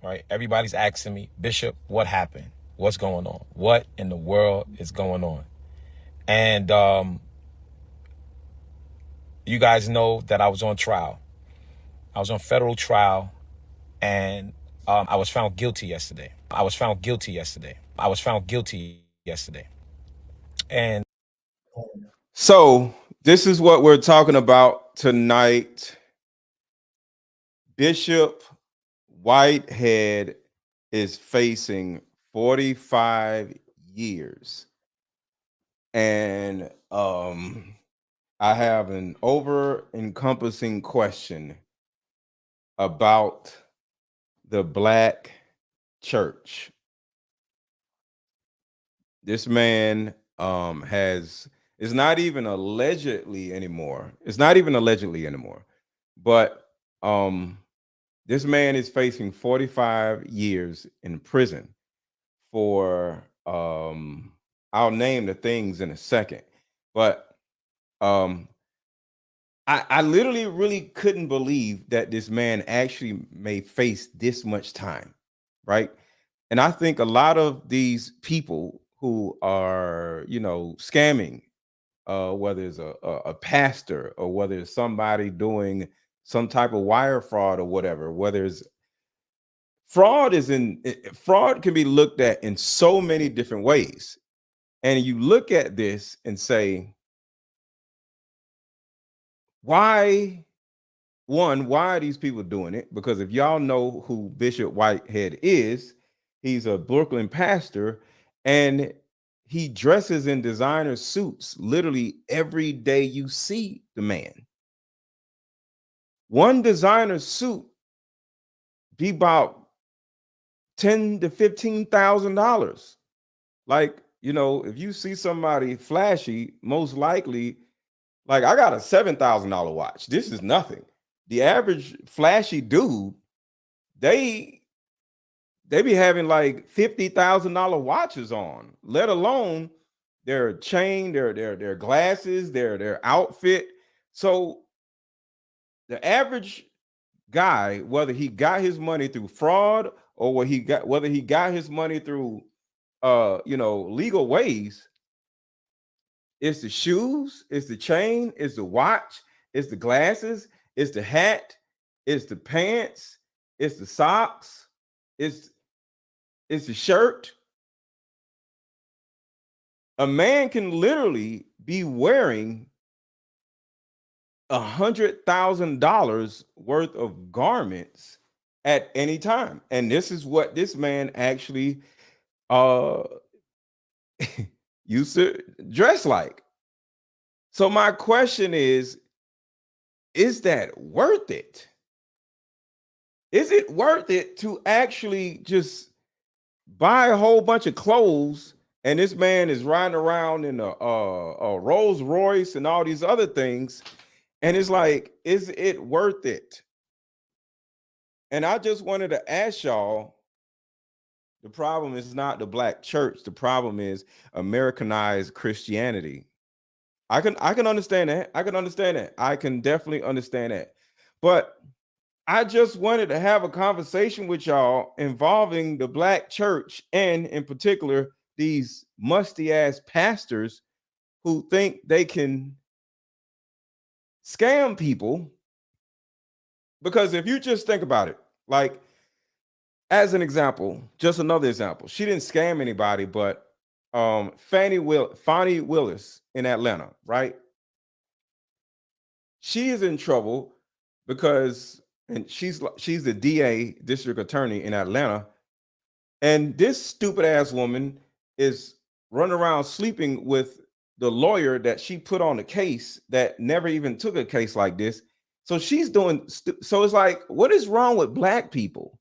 right? Everybody's asking me, Bishop, what happened? What's going on? What in the world is going on? And you guys know that I was on trial. I was on federal trial, and I was found guilty yesterday. And so this is what we're talking about tonight. Bishop Whitehead is facing 45 years. And I have an over-encompassing question about the Black church. This man is not even allegedly anymore. It's not even allegedly anymore. But this man is facing 45 years in prison for I'll name the things in a second. But I literally really couldn't believe that this man actually may face this much time, right? And I think a lot of these people who are, scamming, whether it's a pastor or whether it's somebody doing some type of wire fraud or whatever, whether it's fraud can be looked at in so many different ways. And you look at this and say, why why are these people doing it? Because if y'all know who Bishop Whitehead is, he's a Brooklyn pastor, and he dresses in designer suits literally every day you see the man. One designer suit be about $10,000 to $15,000. Like, if you see somebody flashy, most likely, like, I got a $7,000 watch. This is nothing. The average flashy dude, they be having like $50,000 watches on, let alone their chain, their glasses, their outfit. So the average guy, whether he got his money through fraud or whether he got his money through legal ways, it's the shoes, it's the chain, it's the watch, it's the glasses, it's the hat, it's the pants, it's the socks, it's the shirt. A man can literally be wearing $100,000 worth of garments at any time. And this is what this man actually uh used to dress like. So my question is that worth it? Is it worth it to actually just buy a whole bunch of clothes, and this man is riding around in a Rolls Royce and all these other things, and it's like, is it worth it? And I just wanted to ask y'all, the problem is not the Black church. The problem is Americanized Christianity. I can understand that. I can understand that. I can definitely understand that. But I just wanted to have a conversation with y'all involving the Black church, and in particular, these musty ass pastors who think they can scam people. Because if you just think about it, like, as an example, just another example, she didn't scam anybody, but Fannie Willis in Atlanta, right? She is in trouble because, and she's the DA, district attorney in Atlanta, and this stupid ass woman is running around sleeping with the lawyer that she put on the case that never even took a case like this. So she's doing so it's like, what is wrong with Black people?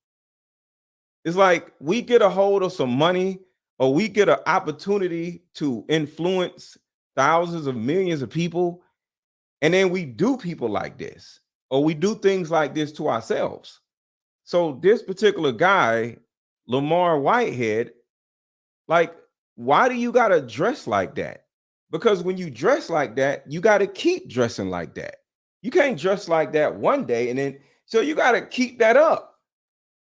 It's like we get a hold of some money, or we get an opportunity to influence thousands of millions of people, and then we do people like this, or we do things like this to ourselves. So this particular guy, Lamor Whitehead, like, why do you got to dress like that? Because when you dress like that, you got to keep dressing like that. You can't dress like that one day and then, so you got to keep that up.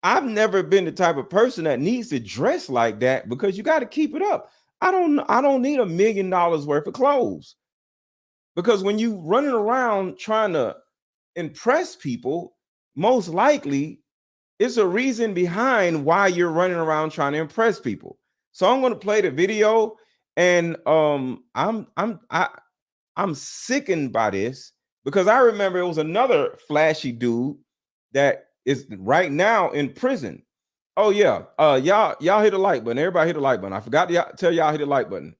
I've never been the type of person that needs to dress like that because you got to keep it up. I don't need $1 million worth of clothes because when you running around trying to impress people, most likely it's a reason behind why you're running around trying to impress people. So I'm going to play the video, and I'm sickened by this because I remember it was another flashy dude that is right now in prison. Oh yeah, y'all hit the like button. Everybody hit the like button. I forgot to tell y'all hit the like button.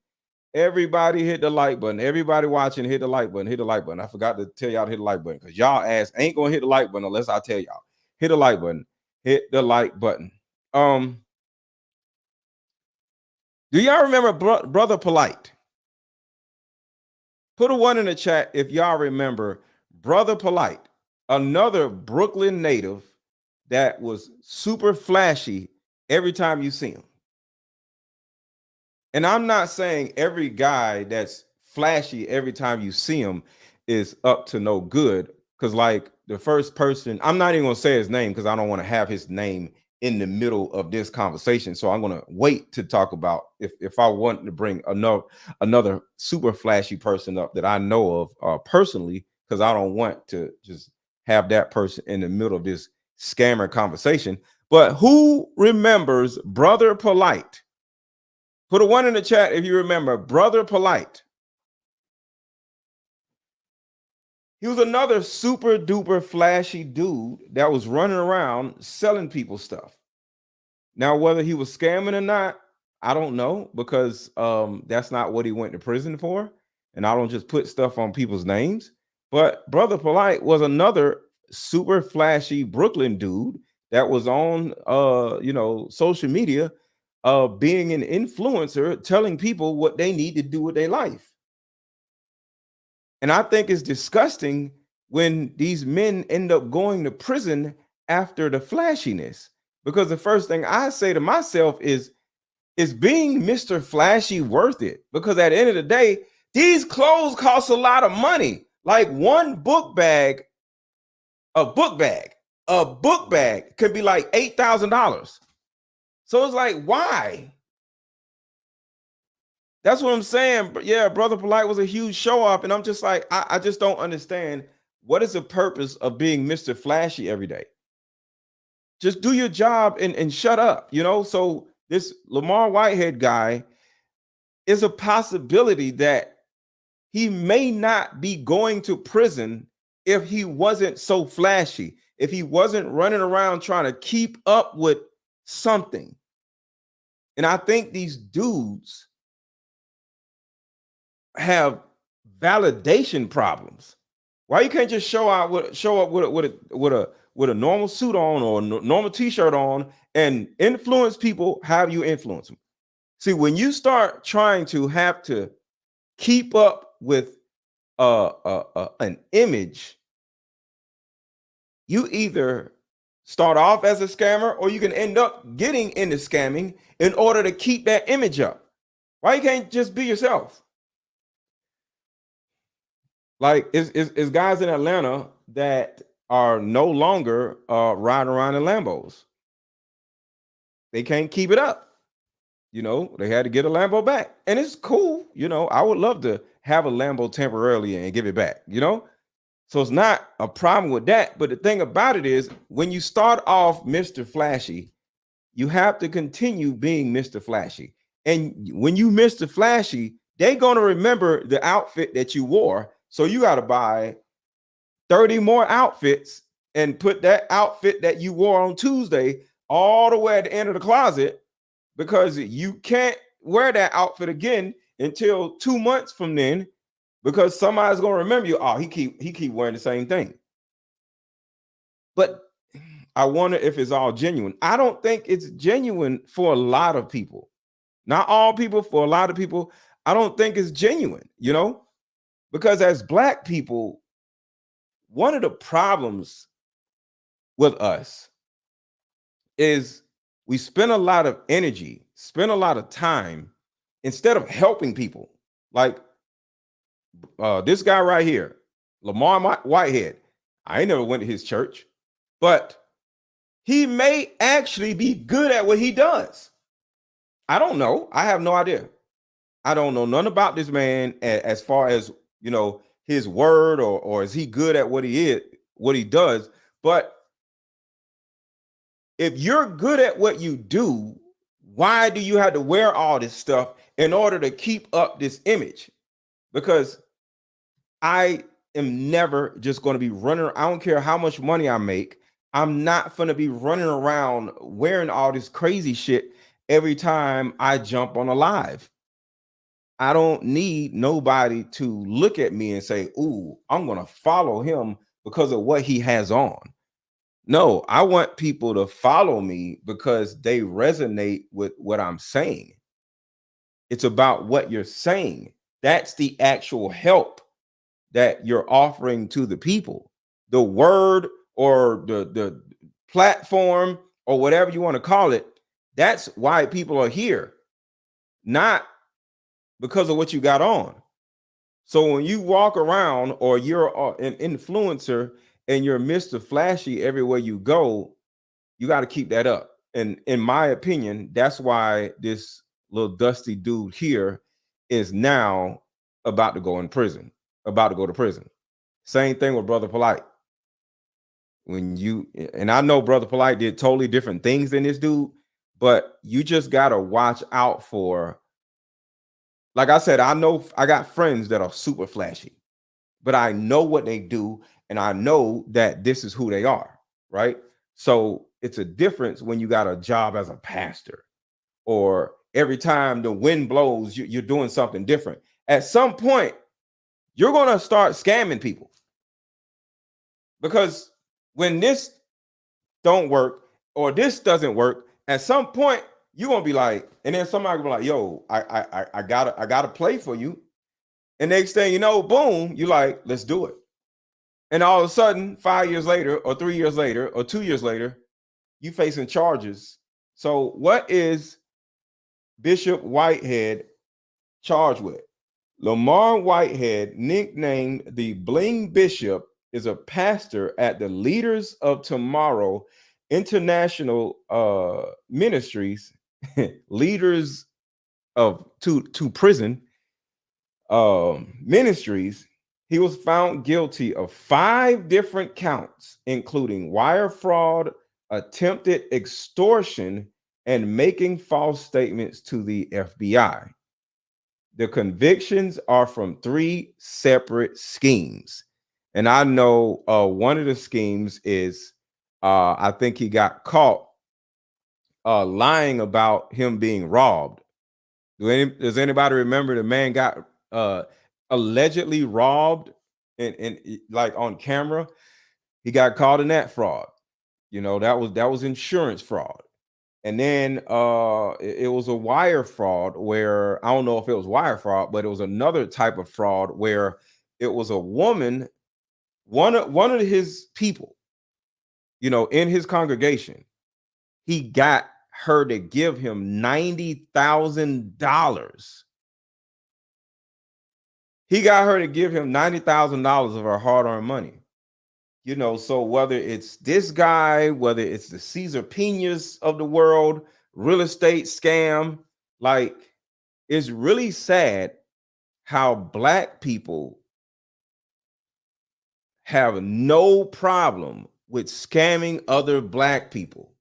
Everybody hit the like button. Everybody watching, hit the like button. Hit the like button. I forgot to tell y'all to hit the like button because y'all ass ain't gonna hit the like button unless I tell y'all. Hit the like button. Hit the like button. Do y'all remember Brother Polite? Put a one in the chat if y'all remember Brother Polite, another Brooklyn native that was super flashy every time you see him. And I'm not saying every guy that's flashy every time you see him is up to no good. Cause like the first person, I'm not even gonna say his name because I don't want to have his name in the middle of this conversation. So I'm gonna wait to talk about if I want to bring another super flashy person up that I know of personally, because I don't want to just have that person in the middle of this scammer conversation. But who remembers Brother Polite? Put a one in the chat if you remember Brother Polite. He was another super duper flashy dude that was running around selling people stuff. Now, whether he was scamming or not, I don't know because that's not what he went to prison for. And I don't just put stuff on people's names. But Brother Polite was another super flashy Brooklyn dude that was on social media being an influencer, telling people what they need to do with their life. And I think it's disgusting when these men end up going to prison after the flashiness. Because the first thing I say to myself is being Mr. Flashy worth it? Because at the end of the day, these clothes cost a lot of money. Like one a book bag could be like $8,000. So it's like, why? That's what I'm saying. But yeah, Brother Polite was a huge show off. And I'm just like, I just don't understand what is the purpose of being Mr. Flashy every day? Just do your job and shut up, So this Lamar Whitehead guy is a possibility that he may not be going to prison if he wasn't so flashy, if he wasn't running around trying to keep up with something. And I think these dudes have validation problems. Why you can't just show up with a normal suit on or normal t-shirt on and influence people? Have you influence them? See, when you start trying to have to keep up with an image, you either start off as a scammer or you can end up getting into scamming in order to keep that image up. Why you can't just be yourself? Like it's guys in Atlanta that are no longer riding around in Lambos. They can't keep it up. They had to get a Lambo back. And it's cool. I would love to have a Lambo temporarily and give it back, So it's not a problem with that. But the thing about it is when you start off Mr. Flashy, you have to continue being Mr. Flashy. And when you Mr. Flashy, they're going to remember the outfit that you wore. So you got to buy 30 more outfits and put that outfit that you wore on Tuesday all the way at the end of the closet, because you can't wear that outfit again until 2 months from then, because somebody's going to remember you. Oh, he keep wearing the same thing. But I wonder if it's all genuine. I don't think it's genuine for a lot of people. Not all people, for a lot of people, I don't think it's genuine, because as Black people, one of the problems with us is we spend a lot of energy, spend a lot of time instead of helping people. Like this guy right here, Lamar Whitehead. I ain't never went to his church, but He may actually be good at what he does. I don't know. I have no idea. I don't know none about this man as far as, his word, or is he good at what he does. But if you're good at what you do, why do you have to wear all this stuff in order to keep up this image? Because I am never just going to be running. I don't care how much money I make. I'm not going to be running around wearing all this crazy shit every time I jump on a live. I don't need nobody to look at me and say, "Ooh, I'm going to follow him because of what he has on." No, I want people to follow me because they resonate with what I'm saying. It's about what you're saying. That's the actual help that you're offering to the people. The word, or the platform, or whatever you want to call it, that's why people are here, not because of what you got on. So when you walk around, or you're an influencer and you're Mr. Flashy everywhere you go, you got to keep that up. And in my opinion, that's why this little dusty dude here is now about to go in prison, about to go to prison. Same thing with Brother Polite. And I know Brother Polite did totally different things than this dude, but you just got to watch out for, like I said, I know I got friends that are super flashy, but I know what they do, and I know that this is who they are, right? So it's a difference when you got a job as a pastor, or every time the wind blows, you're doing something different. At some point, you're going to start scamming people, because when this don't work, or this doesn't work, at some point you're going to be like, and then somebody will be like, "Yo, I gotta play for you." And next thing you know, boom, you like, "Let's do it." And all of a sudden, 5 years later, or 3 years later, or 2 years later, you facing charges. So what is Bishop Whitehead charged with? Lamor Whitehead, nicknamed the Bling Bishop, is a pastor at the Leaders of Tomorrow International Ministries, Leaders of to Prison Ministries. He was found guilty of 5 different counts, including wire fraud, attempted extortion, and making false statements to the FBI. The convictions are from 3 separate schemes. And I know one of the schemes is, I think he got caught lying about him being robbed. Does anybody remember the man got allegedly robbed, and like on camera? He got caught in that fraud. That was insurance fraud. And then it was a wire fraud, where I don't know if it was wire fraud, but it was another type of fraud where it was a woman, one of his people, in his congregation. He got her to give him $90,000. He got her to give him $90,000 of her hard-earned money. So whether it's this guy, whether it's the Caesar Pinas of the world, real estate scam, like, it's really sad how Black people have no problem with scamming other Black people.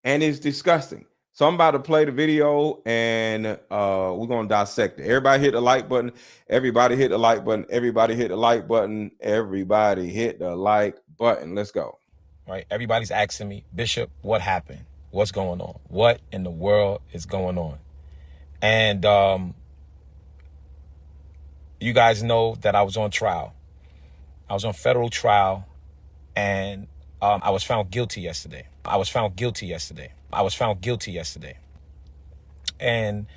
And it's disgusting. So I'm about to play the video, and we're going to dissect it. Everybody hit the like button. Everybody hit the like button. Everybody hit the like button. Everybody hit the like button. Let's go. Right? Everybody's asking me, "Bishop, what happened? What's going on? What in the world is going on?" And you guys know that I was on trial. I was on federal trial, and I was found guilty yesterday. And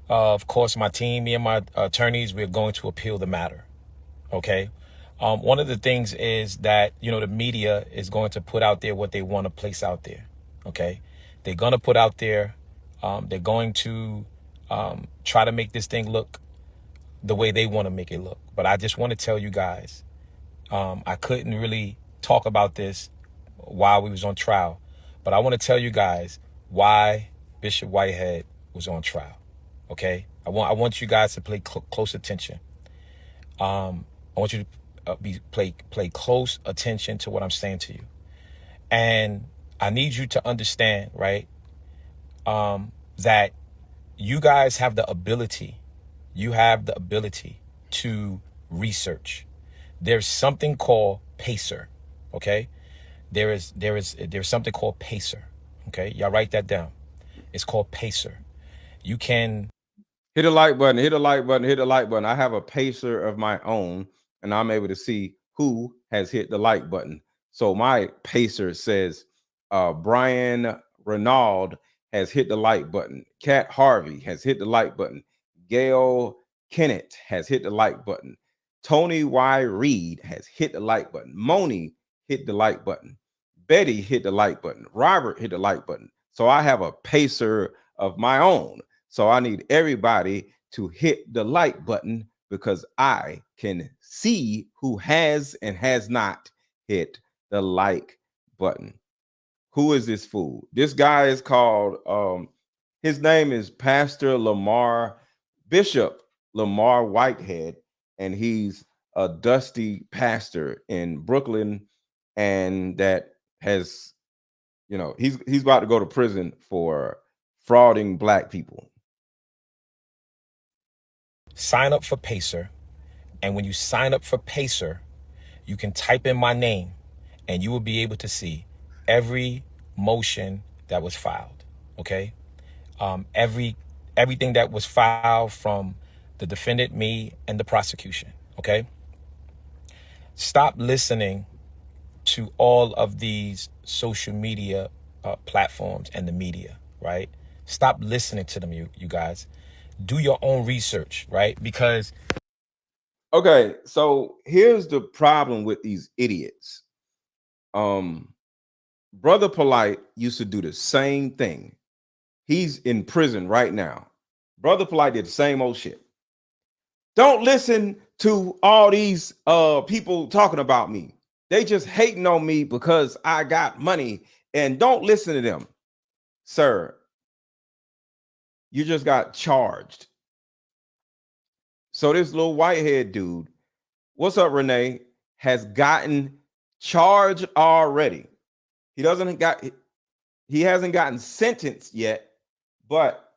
of course, my team, me and my attorneys, we're going to appeal the matter. Okay. One of the things is that, the media is going to put out there what they want to place out there. Okay. They're going to put out there, they're going to try to make this thing look the way they want to make it look. But I just want to tell you guys, I couldn't really talk about this while we was on trial, But I want to tell you guys why Bishop Whitehead was on trial. Okay, I want you guys to pay close attention. I want you to play close attention to what I'm saying to you, and I need you to understand, right, that you guys have the ability. You have the ability to research. There's something called PACER. Okay, there's something called PACER. Okay, y'all write that down. It's called PACER. You can Hit a like button, hit a like button, hit a like button. I have a pacer of my own, and I'm able to see who has hit the like button. So my pacer says Brian Renaud has hit the like button. Kat Harvey has hit the like button. Gail Kennett has hit the like button. Tony Y. Reed has hit the like button. Moni hit the like button. Betty hit the like button. Robert hit the like button. So I have a pacer of my own. So I need everybody to hit the like button because I can see who has and has not hit the like button. Who is this fool? This guy is called, his name is Pastor Bishop Lamor Whitehead, and he's a dusty pastor in Brooklyn, and that has, he's about to go to prison for frauding black people. sign up for PACER, and when you sign up for PACER, you can type in my name, and you will be able to see every motion that was filed. Okay, everything that was filed from the defendant, me, and the prosecution. Okay, stop listening to all of these social media platforms and the media. Right? Stop listening to them, you guys. Do your own research, right? Because okay, so here's the problem with these idiots. Brother Polite used to do the same thing. He's in prison right now. Brother Polite did the same old shit. Don't listen to all these people talking about me. They just hating on me because I got money, and don't listen to them. Sir, you just got charged. So this little whitehead dude, what's up, Renee, has gotten charged already. He hasn't gotten sentenced yet, but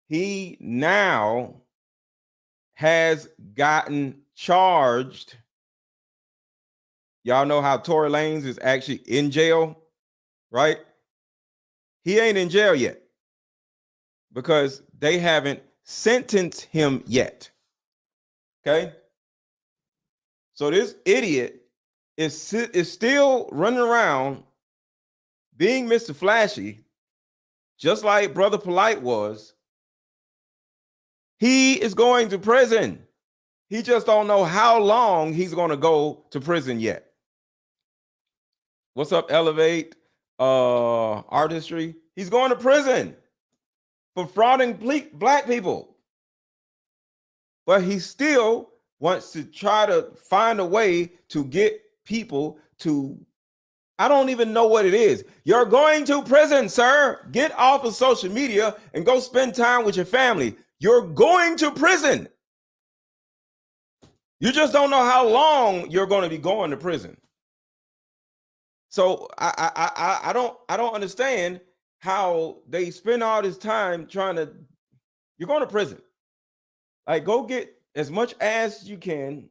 he now has gotten charged. Y'all know how Tory Lanez is actually in jail, right? He ain't in jail yet because they haven't sentenced him yet. Okay? So this idiot is still running around being Mr. Flashy, just like Brother Polite was. He is going to prison. He just don't know how long he's going to go to prison yet. What's up, Elevate Artistry? He's going to prison for frauding black people. But he still wants to try to find a way to get people to, I don't even know what it is. You're going to prison, sir. Get off of social media and go spend time with your family. You're going to prison. You just don't know how long you're going to be going to prison. So I don't understand how they spend all this time trying to, you're going to prison. Like, go get as much ass as you can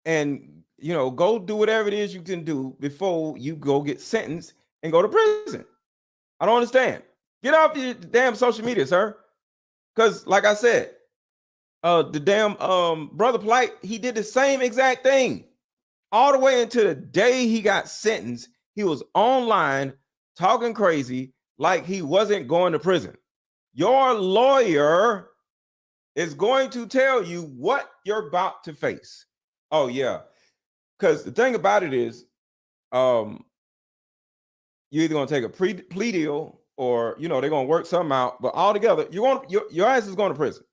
and, go do whatever it is you can do before you go get sentenced and go to prison. I don't understand. Get off your damn social media, sir. Because like I said, the damn Brother Polite, he did the same exact thing. All the way until the day he got sentenced, he was online talking crazy like he wasn't going to prison. Your lawyer is going to tell you what you're about to face. Oh, yeah. Because the thing about it is, you're either going to take a plea deal or, they're going to work something out. But altogether, your ass is going to prison.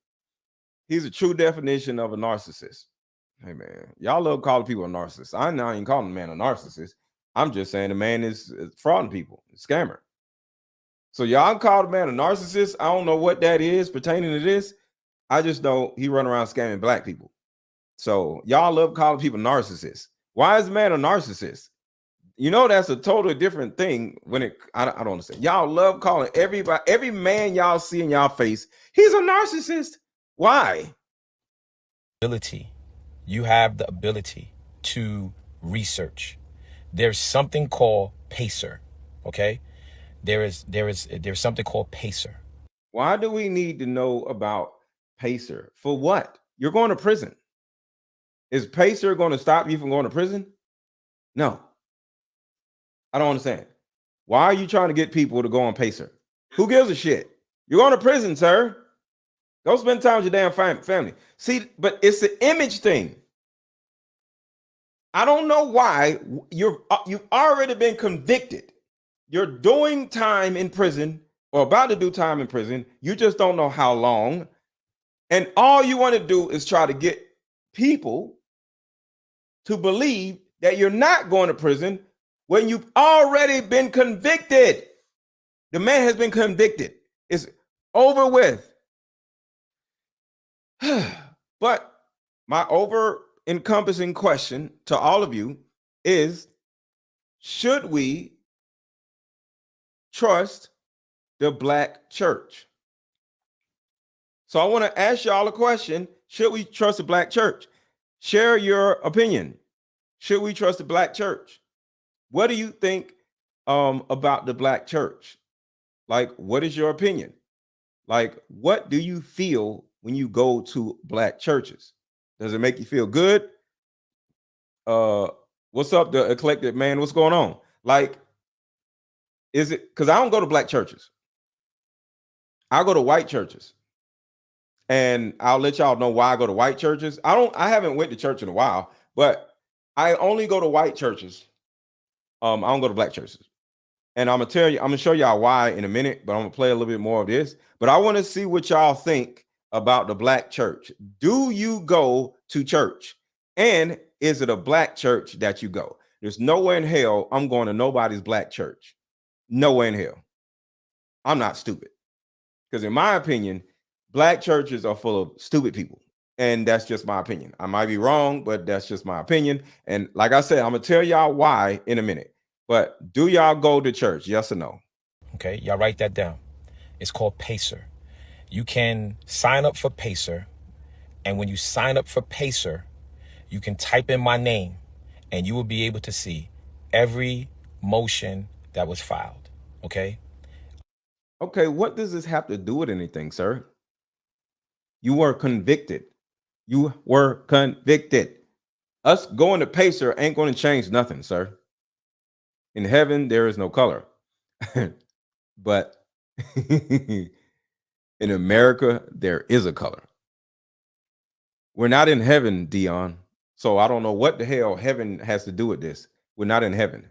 He's a true definition of a narcissist. Hey, man, y'all love calling people a narcissist. I'm not even calling the man a narcissist. I'm just saying the man is frauding people, scammer. So y'all call the man a narcissist. I don't know what that is pertaining to this. I just know he run around scamming black people. So y'all love calling people narcissists. Why is the man a narcissist? You know that's a totally different thing. I don't understand. Y'all love calling every man y'all see in y'all face, he's a narcissist. Why? You have the ability to research. There's something called PACER. Okay, there's something called PACER. Why do we need to know about PACER? For what? You're going to prison. Is PACER going to stop you from going to prison? No. I don't understand. Why are you trying to get people to go on PACER? Who gives a shit? You're going to prison, sir. Go spend time with your damn family. See, but it's the image thing. I don't know why you've already been convicted. You're doing time in prison or about to do time in prison. You just don't know how long. And all you want to do is try to get people to believe that you're not going to prison when you've already been convicted. The man has been convicted. It's over with. But my over encompassing question to all of you is, should we trust the black church? So I want to ask y'all a question. Should we trust the black church? Share your opinion. Should we trust the black church? What do you think about the black church? Like, what is your opinion? Like, what do you feel when you go to black churches? Does it make you feel good? What's up, the eclectic man? What's going on? Like, is it because I don't go to black churches? I go to white churches. And I'll let y'all know why I go to white churches. I haven't went to church in a while, but I only go to white churches. I don't go to black churches. And I'm gonna show y'all why in a minute, but I'm gonna play a little bit more of this. But I want to see what y'all think about the black church. Do you go to church? And is it a black church that you go? There's nowhere in hell I'm going to nobody's black church. Nowhere in hell. I'm not stupid. Because in my opinion, black churches are full of stupid people. And that's just my opinion. I might be wrong, but that's just my opinion. And like I said, I'm going to tell y'all why in a minute. But do y'all go to church? Yes or no? Okay, y'all write that down. It's called PACER. You can sign up for PACER. And when you sign up for PACER, you can type in my name and you will be able to see every motion that was filed. Okay? Okay, what does this have to do with anything, sir? You were convicted. You were convicted. Us going to Pacer ain't going to change nothing, sir. In heaven, there is no color. But in America, there is a color. We're not in heaven, Dion. So I don't know what the hell heaven has to do with this. We're not in heaven.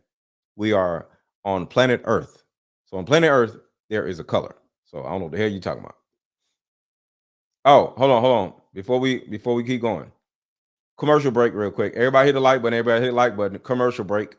We are on planet Earth. So on planet Earth, there is a color. So I don't know what the hell you're talking about. Oh, hold on. Before we keep going, commercial break real quick. Everybody hit the like button. Everybody hit the like button. Commercial break.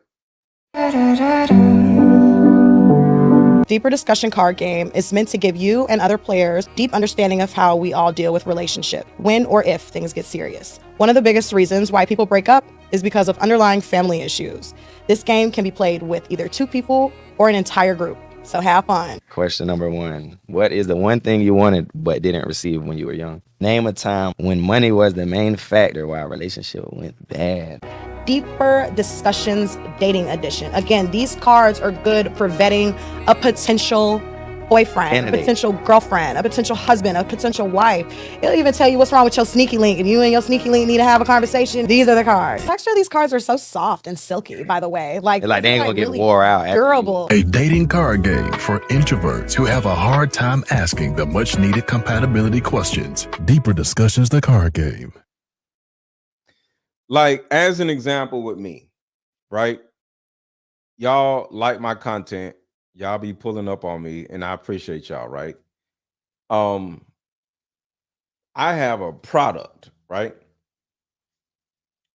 Deeper Discussion card game is meant to give you and other players deep understanding of how we all deal with relationship, when or if things get serious. One of the biggest reasons why people break up is because of underlying family issues. This game can be played with either 2 people or an entire group. So have fun. Question number 1. What is the one thing you wanted but didn't receive when you were young? Name a time when money was the main factor why a relationship went bad. Deeper Discussions Dating Edition. Again, these cards are good for vetting a potential boyfriend, Candidate. a potential girlfriend, a potential husband, a potential wife. It'll even tell you what's wrong with your sneaky link. If you and your sneaky link need to have a conversation, these are the cards. The texture of these cards are so soft and silky, by the way. Like They ain't gonna get really wore out after you- durable. A dating card game for introverts who have a hard time asking the much needed compatibility questions. Deeper Discussions, the card game. Like, as an example with me, right? Y'all like my content. Y'all be pulling up on me, and I appreciate y'all, right? I have a product, right?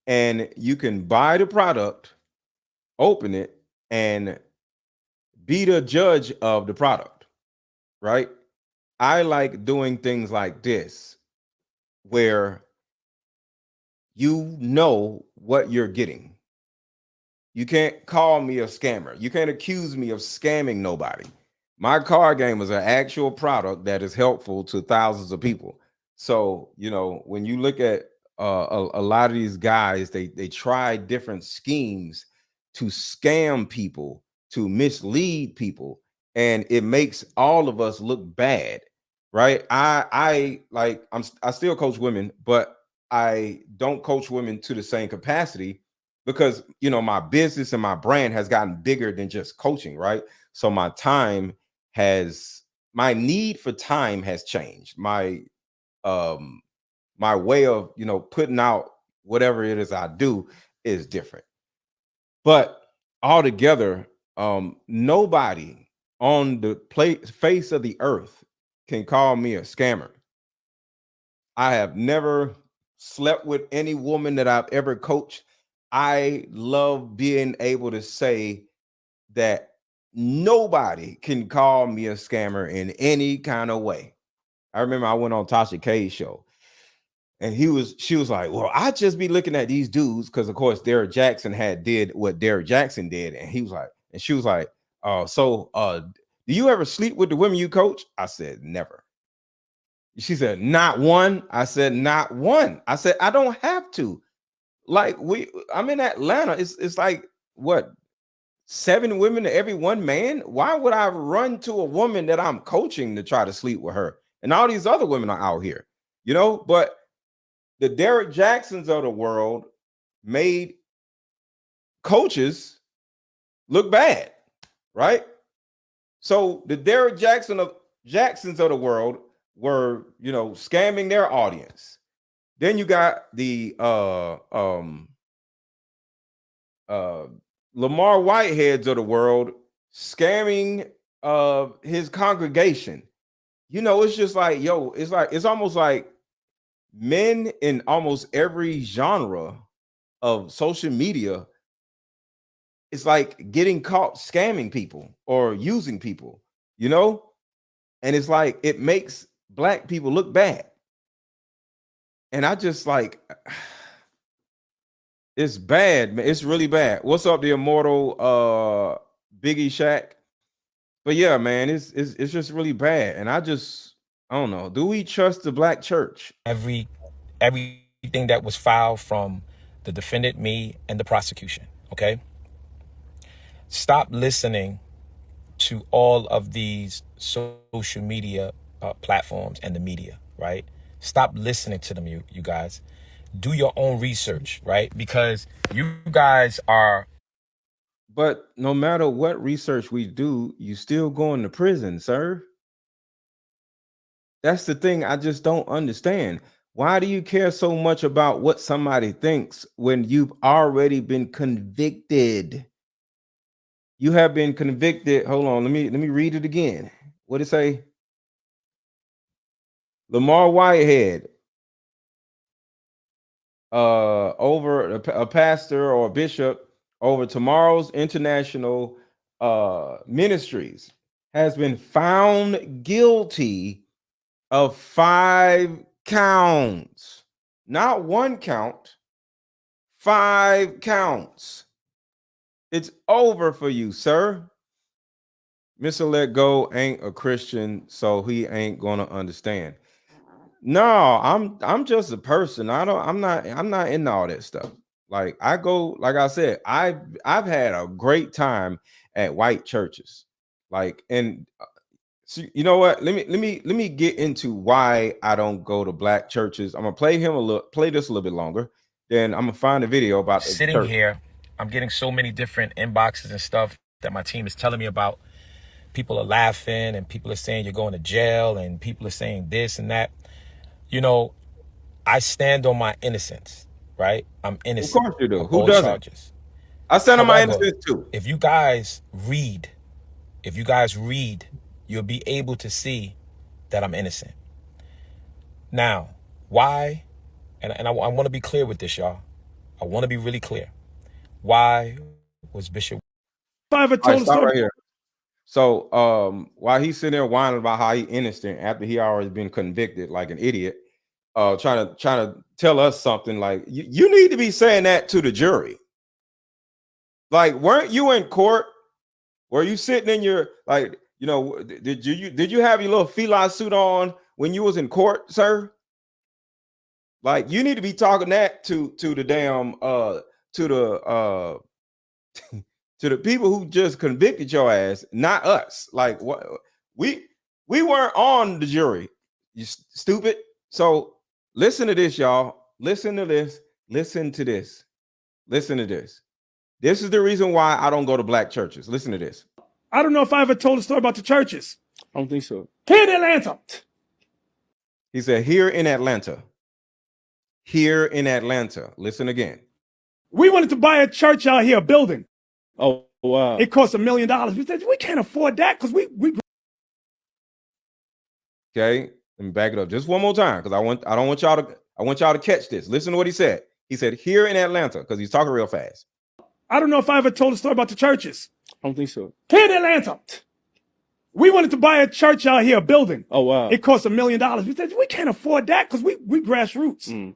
And you can buy the product, open it, and be the judge of the product, right? I like doing things like this where you know what you're getting. You can't call me a scammer. You can't accuse me of scamming nobody. My card game is an actual product that is helpful to thousands of people. So, when you look at a lot of these guys, they try different schemes to scam people, to mislead people, and it makes all of us look bad, right? I still coach women, but I don't coach women to the same capacity because my business and my brand has gotten bigger than just coaching, right? So my need for time has changed. Um my way of putting out whatever it is I do is different. But altogether, nobody on the face of the earth can call me a scammer. I have never slept with any woman that I've ever coached. I love being able to say that nobody can call me a scammer in any kind of way. I remember I went on Tasha K's show and she was like, well, I just be looking at these dudes because of course Derek Jackson had did what Derek Jackson did. And she was like, do you ever sleep with the women you coach? I said, never. She said, not one. I said, not one. I said, I don't have to. Like I'm in Atlanta. It's like what, 7 women to every 1 man? Why would I run to a woman that I'm coaching to try to sleep with her? And all these other women are out here, but the Derek Jacksons of the world made coaches look bad, right? So the Derek Jacksons of the world were, scamming their audience. Then you got the Lamor Whiteheads of the world scamming his congregation. It's just like, it's almost like men in almost every genre of social media. It's like getting caught scamming people or using people, and it's like it makes Black people look bad. And I just like, it's bad, man. It's really bad. What's up, the immortal Biggie Shaq? But yeah, man, it's just really bad. And I don't know. Do we trust the Black church? Everything that was filed from the defendant, me, and the prosecution. Okay. Stop listening to all of these social media platforms and the media, right? Stop listening to them, you guys. Do your own research, right? Because you guys are. But no matter what research we do, you still going to prison, sir. That's the thing I just don't understand. Why do you care so much about what somebody thinks when you've already been convicted? You have been convicted. Hold on, let me read it again. What did it say? Lamor Whitehead, over a pastor or a bishop over Tomorrow's International Ministries, has been found guilty of 5 counts, not 1 count, 5 counts. It's over for you, sir. Mr. Let Go ain't a Christian, so he ain't gonna understand. No, I'm just a person. I'm not into all that stuff. Like I said, I've had a great time at white churches. Like, and so you know what? Let me get into why I don't go to Black churches. I'm gonna play this a little bit longer. Then I'm gonna find a video about the Sitting church. here, I'm getting so many different inboxes and stuff that my team is telling me about. People are laughing and people are saying you're going to jail and people are saying this and that. I stand on my innocence, right? I'm Of innocent course you do. of Who all doesn't? charges. I stand on my However, innocence too. if you guys read, you'll be able to see that I'm innocent. Now, why? And I want to be clear with this, y'all. I want to be really clear. Why was Bishop I ever All right, told a stop story. right here. So while he's sitting there whining about how he innocent after he already been convicted like an idiot, trying to tell us something like you need to be saying that to the jury. Like, weren't you in court? Were you sitting in your, like, did you have your little feline suit on when you was in court, sir? Like, you need to be talking that to the damn to the to the people who just convicted your ass, not us. Like, what we weren't on the jury, you stupid. So listen to this, y'all. Listen to this. Listen to this. Listen to this. This is the reason why I don't go to black churches. Listen to this. I don't know if I ever told a story about the churches. I don't think so. Here in Atlanta. He said, here in Atlanta. Here in Atlanta. Listen again. We wanted to buy a church out here, a building. Oh, wow. It cost $1 million. We said, we can't afford that because we. Okay, let me back it up just one more time because I want y'all to catch this. Listen to what he said. He said, here in Atlanta, because he's talking real fast. I don't know if I ever told a story about the churches. I don't think so. Here in Atlanta. We wanted to buy a church out here, a building. Oh, wow. It cost $1 million. We said, we can't afford that because we grassroots.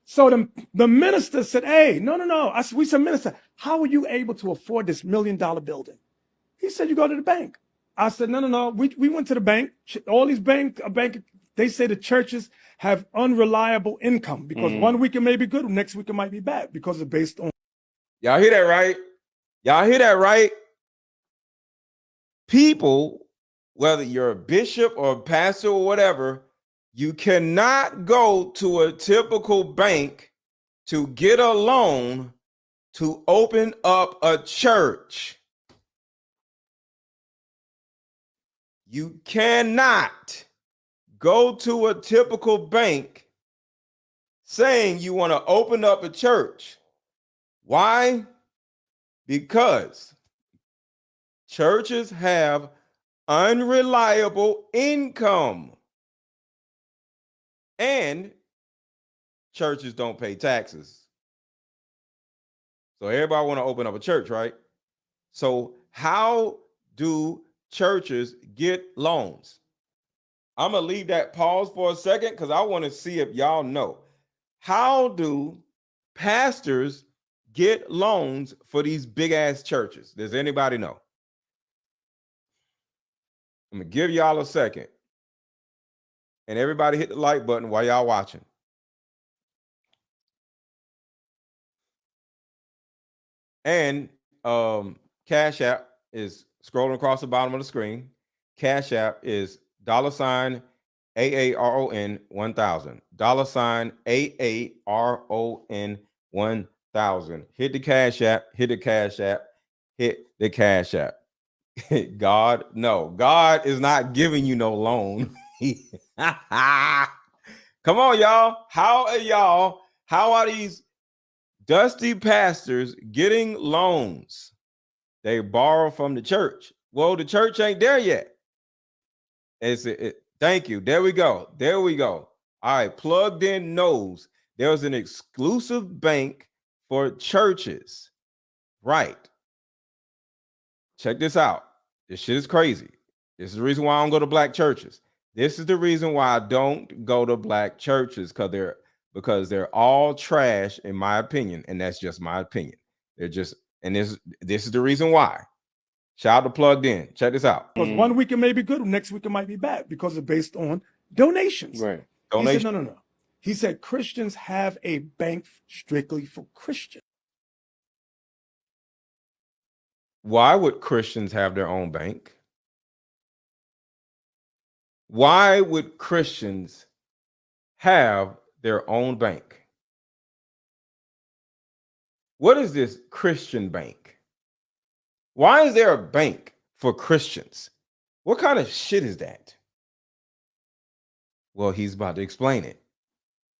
So the minister said, hey, no. We said, minister, how are you able to afford this $1 million building? He said, you go to the bank. I said, no. We went to the bank. All these bank, they say the churches have unreliable income because 1 week it may be good, next week it might be bad because it's based on. Y'all hear that, right? Y'all hear that, right? People, whether you're a bishop or a pastor or whatever, you cannot go to a typical bank to get a loan to open up a church. You cannot go to a typical bank saying you want to open up a church. Why? Because churches have unreliable income and churches don't pay taxes. So everybody want to open up a church, right? So how do churches get loans? I'm going to leave that pause for a second because I want to see if y'all know. How do pastors get loans for these big ass churches? Does anybody know? I'm going to give y'all a second. And everybody hit the like button while y'all watching. And Cash App is scrolling across the bottom of the screen. Cash App is $AARON 1000. $AARON 1000. Hit the Cash App. Hit the Cash App. Hit the Cash App. God is not giving you no loan. Come on, y'all. How are these dusty pastors getting loans? They borrow from the church. Well, the church ain't there yet. Thank you. There we go. All right. Plugged In knows there's an exclusive bank for churches. Right. Check this out. This shit is crazy. This is the reason why I don't go to black churches. This is the reason why I don't go to black churches, because they're all trash, in my opinion, and that's just my opinion. They're just, and this is the reason why. Shout out to Plugged In. Check this out. Because 1 week it may be good, next week it might be bad because it's based on donations. Right. He said, no. He said Christians have a bank strictly for Christians. Why would Christians have their own bank? Why would Christians have their own bank? What is this Christian bank? Why is there a bank for Christians? What kind of shit is that? Well, he's about to explain it.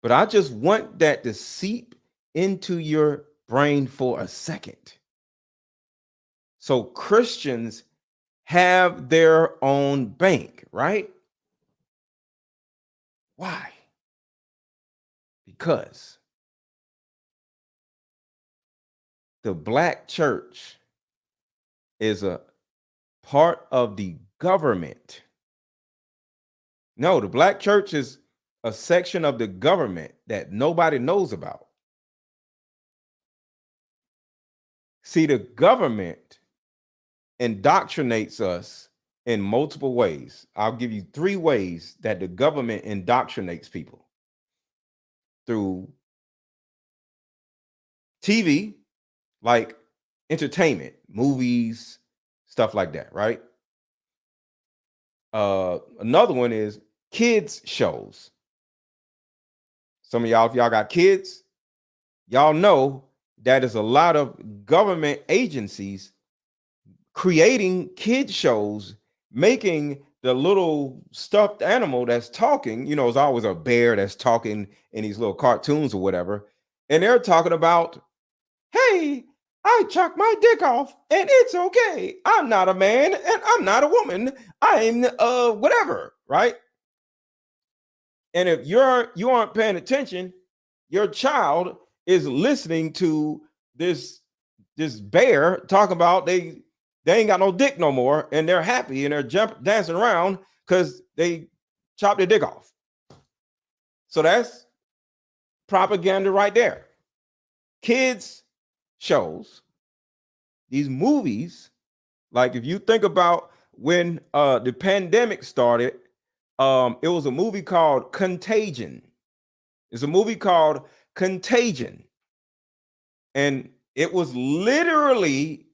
But I just want that to seep into your brain for a second. So Christians have their own bank, right? Why? Because the black church is a part of the government. No, the black church is a section of the government that nobody knows about. See, the government indoctrinates us in multiple ways. I'll give you 3 ways that the government indoctrinates people: through TV, like entertainment, movies, stuff like that, right? Another one is kids shows. Some of y'all, if y'all got kids, y'all know that is a lot of government agencies creating kid shows, making the little stuffed animal that's talking. You know, it's always a bear that's talking in these little cartoons or whatever. And they're talking about, hey, I chuck my dick off and it's okay. I'm not a man and I'm not a woman. I'm whatever, right? And if you aren't paying attention, your child is listening to this bear talk about they ain't got no dick no more, and they're happy and they're dancing around because they chopped their dick off. So that's propaganda right there. Kids shows, these movies, like if you think about when the pandemic started, it was a movie called Contagion. It's a movie called Contagion. And it was literally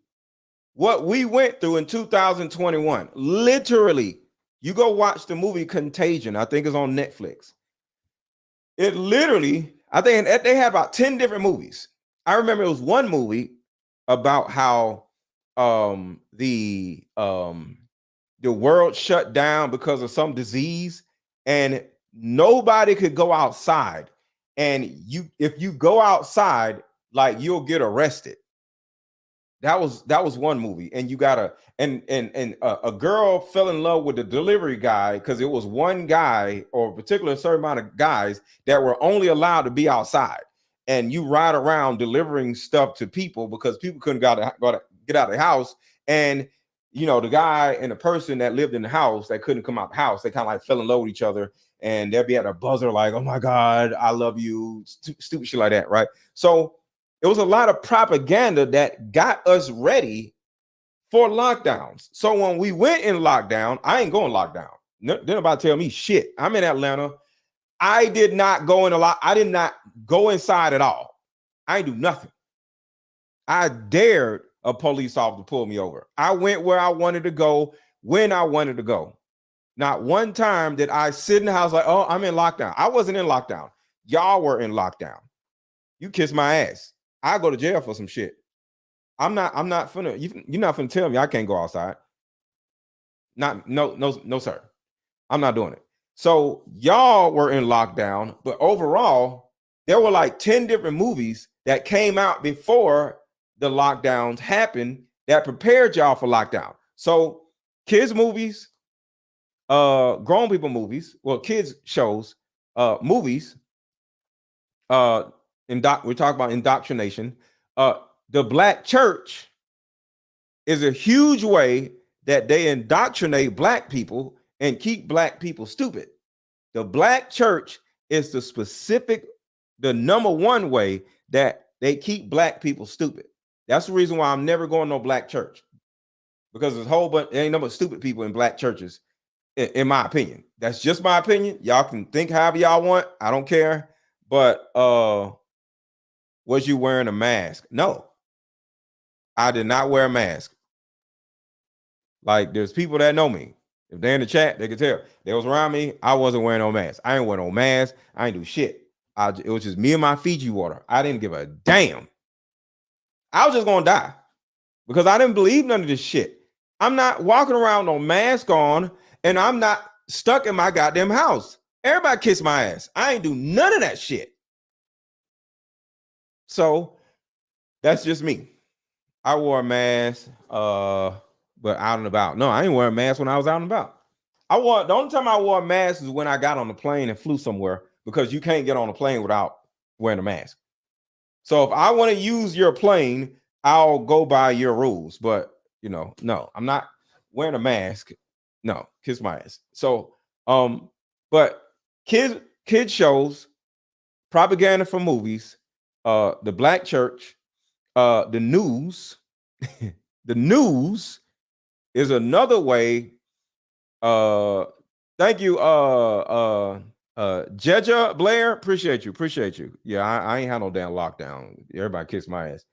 what we went through in 2021. Literally. You go watch the movie Contagion. I think it's on Netflix. It literally, I think they had about 10 different movies. I remember it was one movie about how the world shut down because of some disease and nobody could go outside. And if you go outside, like you'll get arrested. That was one movie. And you gotta a girl fell in love with the delivery guy because it was one guy or a particular certain amount of guys that were only allowed to be outside. And you ride around delivering stuff to people because people couldn't get out of the house. And you know, the guy and the person that lived in the house that couldn't come out the house, they kind of like fell in love with each other, and they'd be at a buzzer like, oh my God, I love you, stupid shit like that, right? So it was a lot of propaganda that got us ready for lockdowns. So when we went in lockdown, I ain't going lockdown. They're about to tell me shit. I'm in Atlanta. I did not go in I did not go inside at all. I ain't do nothing. I dared a police officer to pull me over. I went where I wanted to go, when I wanted to go. Not one time did I sit in the house like, oh, I'm in lockdown. I wasn't in lockdown. Y'all were in lockdown. You kiss my ass. I go to jail for some shit. I'm not finna, you're not finna tell me I can't go outside. No, sir. I'm not doing it. So y'all were in lockdown, but overall, there were like 10 different movies that came out before the lockdowns happened that prepared y'all for lockdown. So kids movies, grown people movies, well, kids shows, movies, we're talking about indoctrination. The black church is a huge way that they indoctrinate black people and keep black people stupid. The black church is the number one way that they keep black people stupid. That's the reason why I'm never going to no black church, because there's a whole bunch, there ain't no but stupid people in black churches, in my opinion. That's just my opinion. Y'all can think however y'all want. I don't care. But was you wearing a mask? No, I did not wear a mask. Like, there's people that know me. If they're in the chat, they can tell. They was around me. I wasn't wearing no mask. I ain't wear no mask. I ain't do shit. It was just me and my Fiji water. I didn't give a damn. I was just gonna die because I didn't believe none of this shit. I'm not walking around no mask on, and I'm not stuck in my goddamn house. Everybody kiss my ass. I ain't do none of that shit. So that's just me. I wore a mask, but out and about. No, I ain't wearing a mask when I was out and about. The only time I wore a mask is when I got on the plane and flew somewhere, because you can't get on a plane without wearing a mask. So if I want to use your plane, I'll go by your rules. But You know, no, I'm not wearing a mask. No, kiss my ass. So, but kid shows, propaganda for movies, the black church, the news, the news is another way. Thank you, Jeja Blair. Appreciate you. Yeah, I ain't had no damn lockdown. Everybody kiss my ass.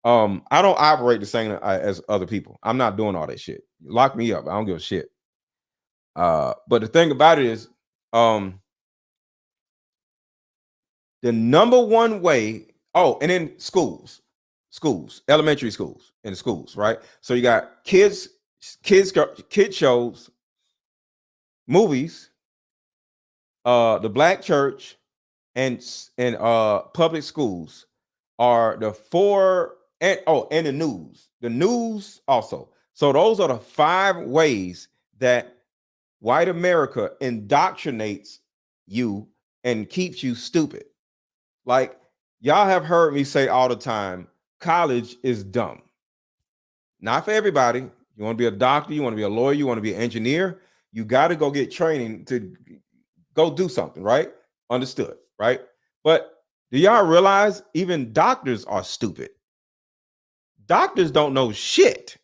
I don't operate the same as other people. I'm not doing all that shit. Lock me up. I don't give a shit. But the thing about it is, the number one way. Oh, and then schools, elementary schools, and schools, right? So you got kid shows, movies, the black church, and public schools are the four, and the news also. So those are the 5 ways that white America indoctrinates you and keeps you stupid. Like, y'all have heard me say all the time, college is dumb. Not for everybody. You want to be a doctor, you want to be a lawyer, you want to be an engineer, you got to go get training to go do something, right? Understood, right? But do y'all realize even doctors are stupid? Doctors don't know shit.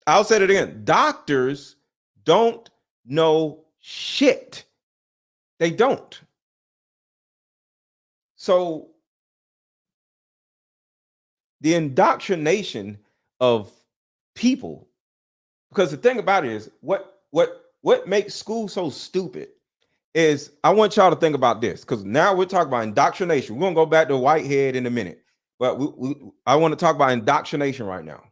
I'll say it again. Doctors don't know shit. They don't. So the indoctrination of people, because the thing about it is, what makes school so stupid is, I want y'all to think about this, because now we're talking about indoctrination. We're gonna go back to Whitehead in a minute, but I want to talk about indoctrination right now.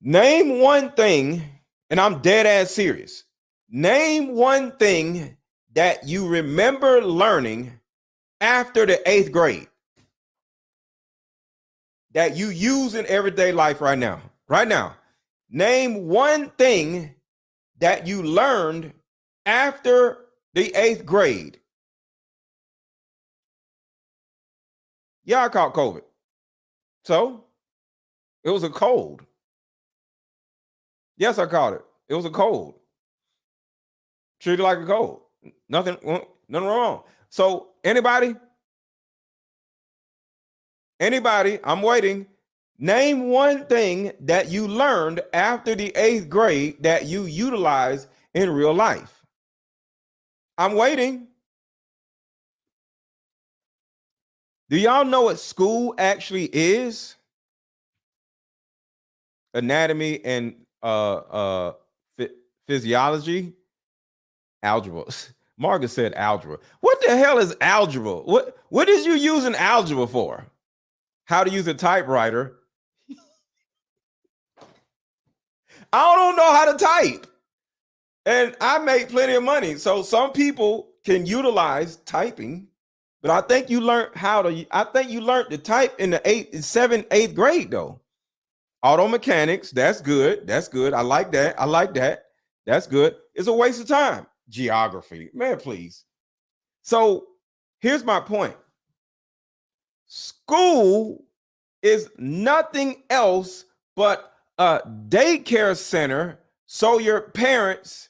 Name one thing, and I'm dead ass serious. Name one thing that you remember learning after the 8th grade that you use in everyday life right now. Right now. Name one thing that you learned after the 8th grade. Yeah, I caught COVID. So it was a cold. Yes, I caught it. It was a cold. Treated like a cold. Nothing wrong. So anybody, I'm waiting. Name one thing that you learned after the 8th grade that you utilize in real life. I'm waiting. Do y'all know what school actually is? Anatomy and physiology. Algebra. Margaret said algebra. What the hell is algebra? What is you using algebra for? How to use a typewriter. I don't know how to type. And I make plenty of money. So some people can utilize typing, but I think you learned to type in the 7th, 8th grade though. Auto mechanics, that's good. I like that. That's good. It's a waste of time. Geography, man, please. So here's my point. School is nothing else but a daycare center so your parents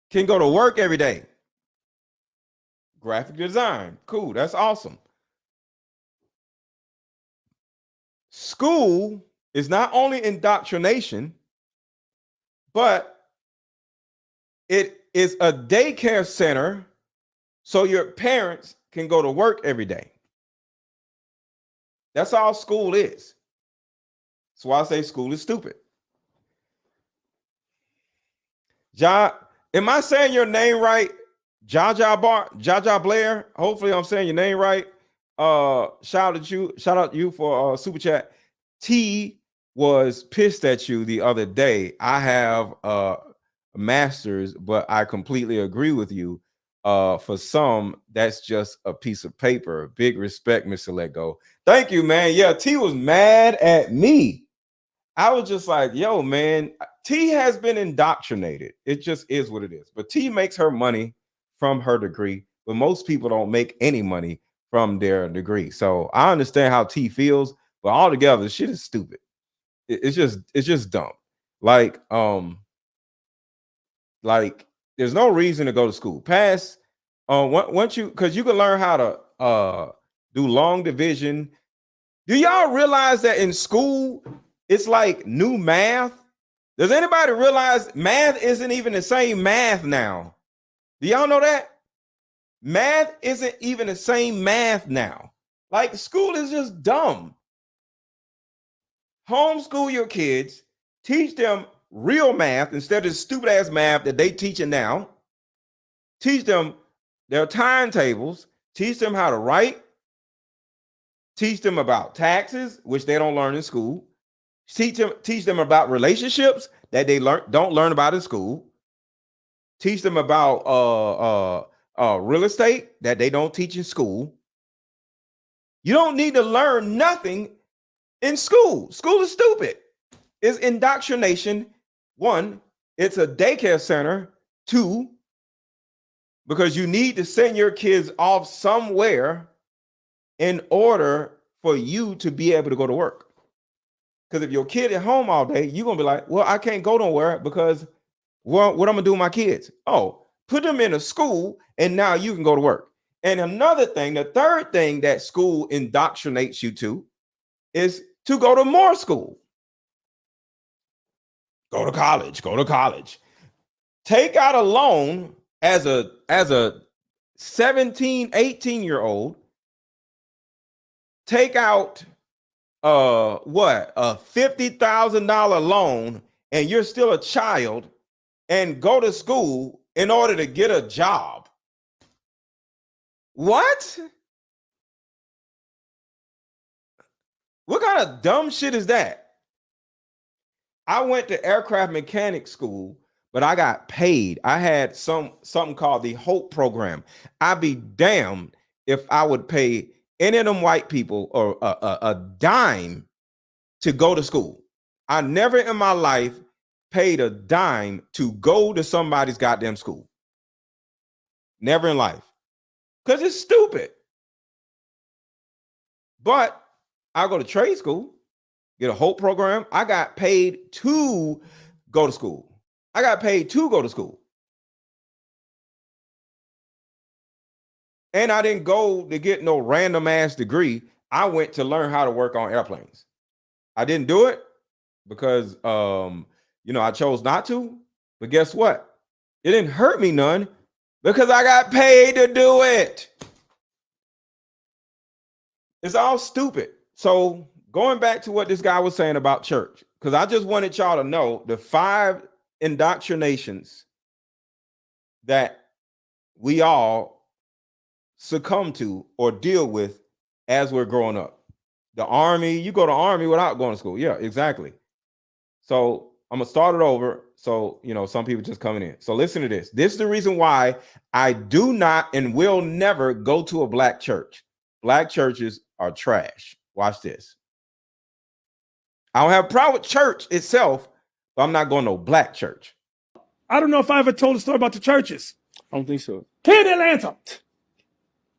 can go to work every day. Graphic design, cool, that's awesome. School is not only indoctrination, but it is a daycare center so your parents can go to work every day. That's all school is. That's why I say school is stupid. Am I saying your name right? Jaja Blair. Hopefully I'm saying your name right. Shout out you for super chat. T was pissed at you the other day. I have a master's, but I completely agree with you. For some, that's just a piece of paper. Big respect, Mr. Let Go. Thank you, man. Yeah, T was mad at me. I was just like, yo, man, T has been indoctrinated. It just is what it is. But T makes her money from her degree, but most people don't make any money from their degree. So I understand how T feels, But altogether, shit is stupid. It's just dumb. Like there's no reason to go to school. Pass once you, because you can learn how to do long division. Do y'all realize that in school it's like new math? Does anybody realize math isn't even the same math now? Do y'all know that? Math isn't even the same math now. Like, school is just dumb. Homeschool your kids, teach them real math instead of stupid ass math that they teaching now. Teach them their timetables, teach them how to write, teach them about taxes, which they don't learn in school. Teach them about relationships that they don't learn about in school. Teach them about real estate that they don't teach in school. You don't need to learn nothing in school. School is stupid. It's indoctrination. One, it's a daycare center. Two, because you need to send your kids off somewhere in order for you to be able to go to work. Because if your kid at home all day, you're going to be like, well, I can't go nowhere because what I'm going to do with my kids? Oh, put them in a school and now you can go to work. And another thing, the third thing that school indoctrinates you to is to go to more school. Go to college, go to college. Take out a loan as a 17, 18-year-old. Take out a $50,000 loan and you're still a child and go to school in order to get a job. What? What kind of dumb shit is that? I went to aircraft mechanic school, but I got paid. I had something called the Hope program. I'd be damned if I would pay any of them white people or a dime to go to school. I never in my life paid a dime to go to somebody's goddamn school. Never in life. Because it's stupid. But I go to trade school, get a Hope program. I got paid to go to school. I got paid to go to school. And I didn't go to get no random ass degree. I went to learn how to work on airplanes. I didn't do it because I chose not to. But guess what? It didn't hurt me none because I got paid to do it. It's all stupid. So going back to what this guy was saying about church, because I just wanted y'all to know the 5 indoctrinations that we all succumb to or deal with as we're growing up. The army, you go to army without going to school. Yeah, exactly. So I'm gonna start it over. So, some people just coming in. So listen to this. This is the reason why I do not and will never go to a black church. Black churches are trash. Watch this. I don't have a problem with church itself, but I'm not going to no black church. I don't know if I ever told a story about the churches. I don't think so. Here in Atlanta,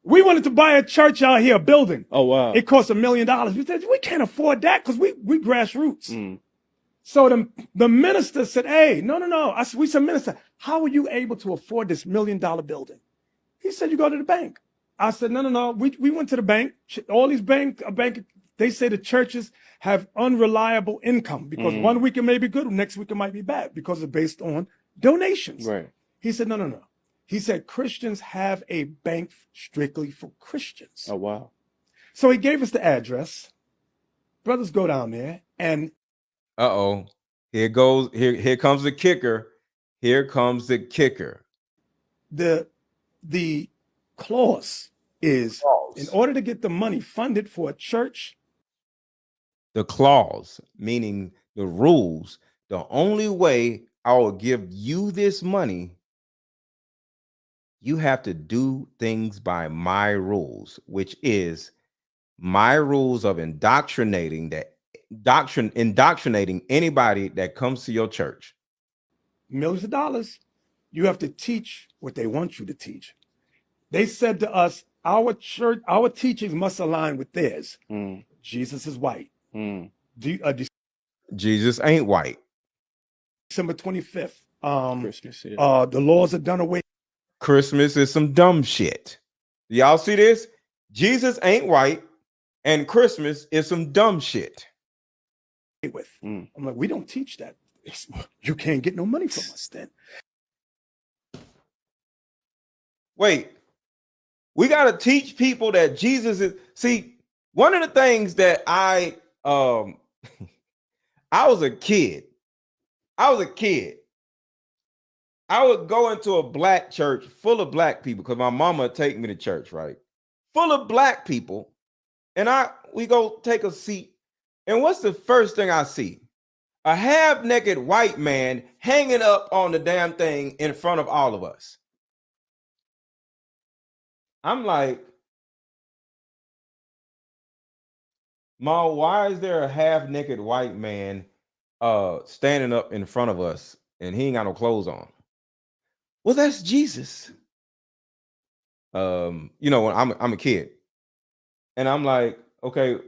we wanted to buy a church out here, a building. Oh, wow. It cost $1 million. We said, we can't afford that because we grassroots. Mm. So the minister said, hey, no. We said, minister, how are you able to afford this $1 million building? He said, you go to the bank. I said, no. We went to the bank. All these bank, they say the churches have unreliable income because 1 week it may be good, next week it might be bad because it's based on donations. Right. He said, no. He said, Christians have a bank strictly for Christians. Oh, wow. So he gave us the address. Brothers go down there and here comes the kicker. Here comes the kicker. The clause is in order to get the money funded for a church. The clause, meaning the rules, the only way I will give you this money, you have to do things by my rules, which is my rules of indoctrinating anybody that comes to your church. Millions of dollars. You have to teach what they want you to teach. They said to us, our church, our teachings must align with theirs. Jesus is white. Jesus ain't white. December 25th. Christmas, yeah. The laws are done away. Christmas is some dumb shit. Y'all see this? Jesus ain't white, and Christmas is some dumb shit. With. I'm like, we don't teach that. You can't get no money from us then. Wait, we got to teach people that Jesus is. See, one of the things that I was a kid. I would go into a black church full of black people because my mama would take me to church, right? Full of black people. And we go take a seat. And what's the first thing I see? A half-naked white man hanging up on the damn thing in front of all of us. I'm like, Ma, why is there a half-naked white man standing up in front of us and he ain't got no clothes on? Well, that's Jesus. When I'm a kid. And I'm like, okay,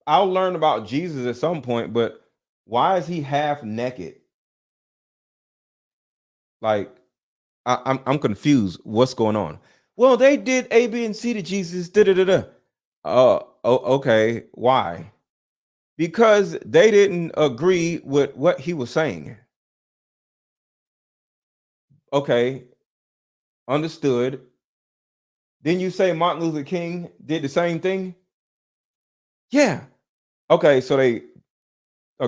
I'll learn about Jesus at some point, but why is he half naked? Like, I'm confused. What's going on? Well, they did A, B, and C to Jesus. Okay. Why? Because they didn't agree with what he was saying. Okay, understood. Didn't you say Martin Luther King did the same thing? Yeah. Okay, so a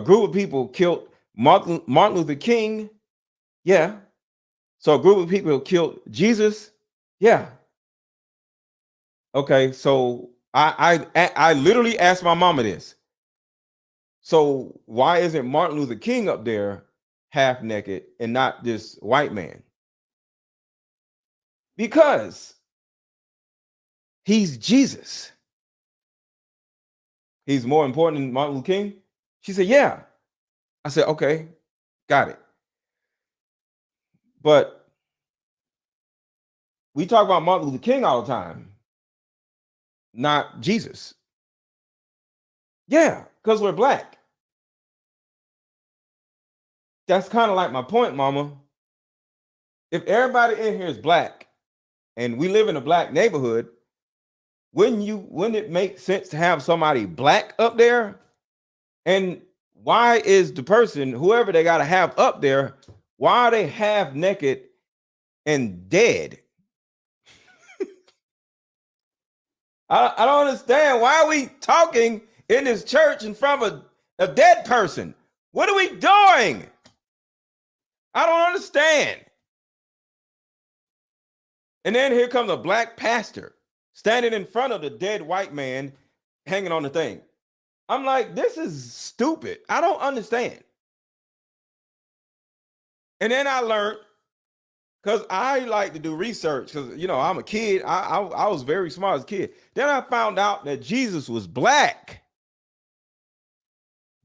group of people killed Martin Luther King. Yeah. So a group of people killed Jesus. Yeah. Okay, so I literally asked my mama this. So why isn't Martin Luther King up there half naked and not this white man? Because he's Jesus. He's more important than Martin Luther King? She said, yeah. I said, okay, got it. But we talk about Martin Luther King all the time, not Jesus. Yeah, because we're black. That's kind of like my point, mama. If everybody in here is black and we live in a black neighborhood, wouldn't it make sense to have somebody black up there? And why is the person, whoever they got to have up there, why are they half naked and dead? I don't understand. Why are we talking in this church in front of a dead person? What are we doing? I don't understand. And then here comes a black pastor standing in front of the dead white man hanging on the thing. I'm like, this is stupid. I don't understand. And then I learned, because I like to do research, because, I'm a kid. I was very smart as a kid. Then I found out that Jesus was black.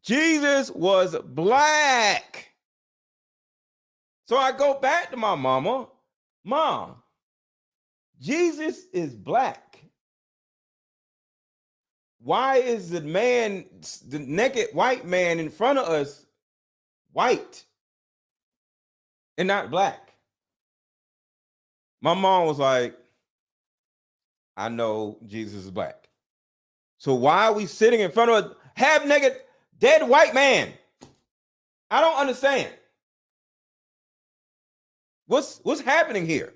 Jesus was black. So I go back to my mama. Mom, Jesus is black. Why is the naked white man in front of us white and not black? My mom was like, I know Jesus is black. So why are we sitting in front of a half-naked dead white man? I don't understand. What's happening here?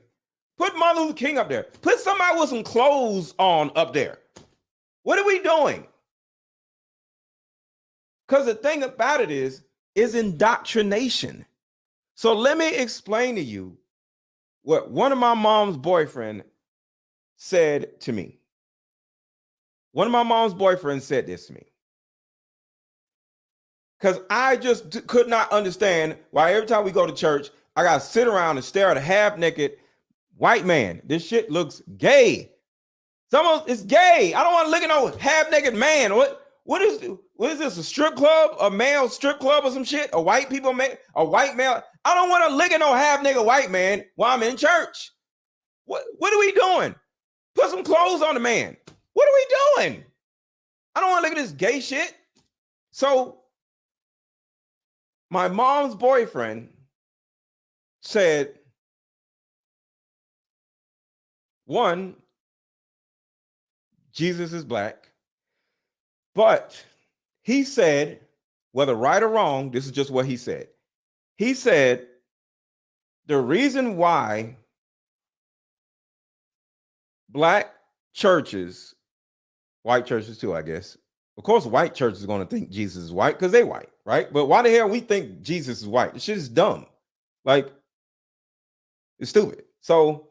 Put Martin Luther King up there. Put somebody with some clothes on up there. What are we doing? Because the thing about it is indoctrination. So let me explain to you what one of my mom's boyfriend said to me. One of my mom's boyfriends said this to me. Because I just could not understand why every time we go to church, I got to sit around and stare at a half-naked white man. This shit looks gay. It's gay. I don't want to look at no half-naked man. What is this, a strip club? A male strip club or some shit? A white male? I don't want to look at no half-naked white man while I'm in church. What are we doing? Put some clothes on the man. What are we doing? I don't want to look at this gay shit. So my mom's boyfriend said, one, Jesus is black, but he said, whether right or wrong, this is just what he said. He said, the reason why black churches, white churches too, I guess. Of course, white churches are going to think Jesus is white because they white, right? But why the hell we think Jesus is white? This shit is dumb. Like, it's stupid. So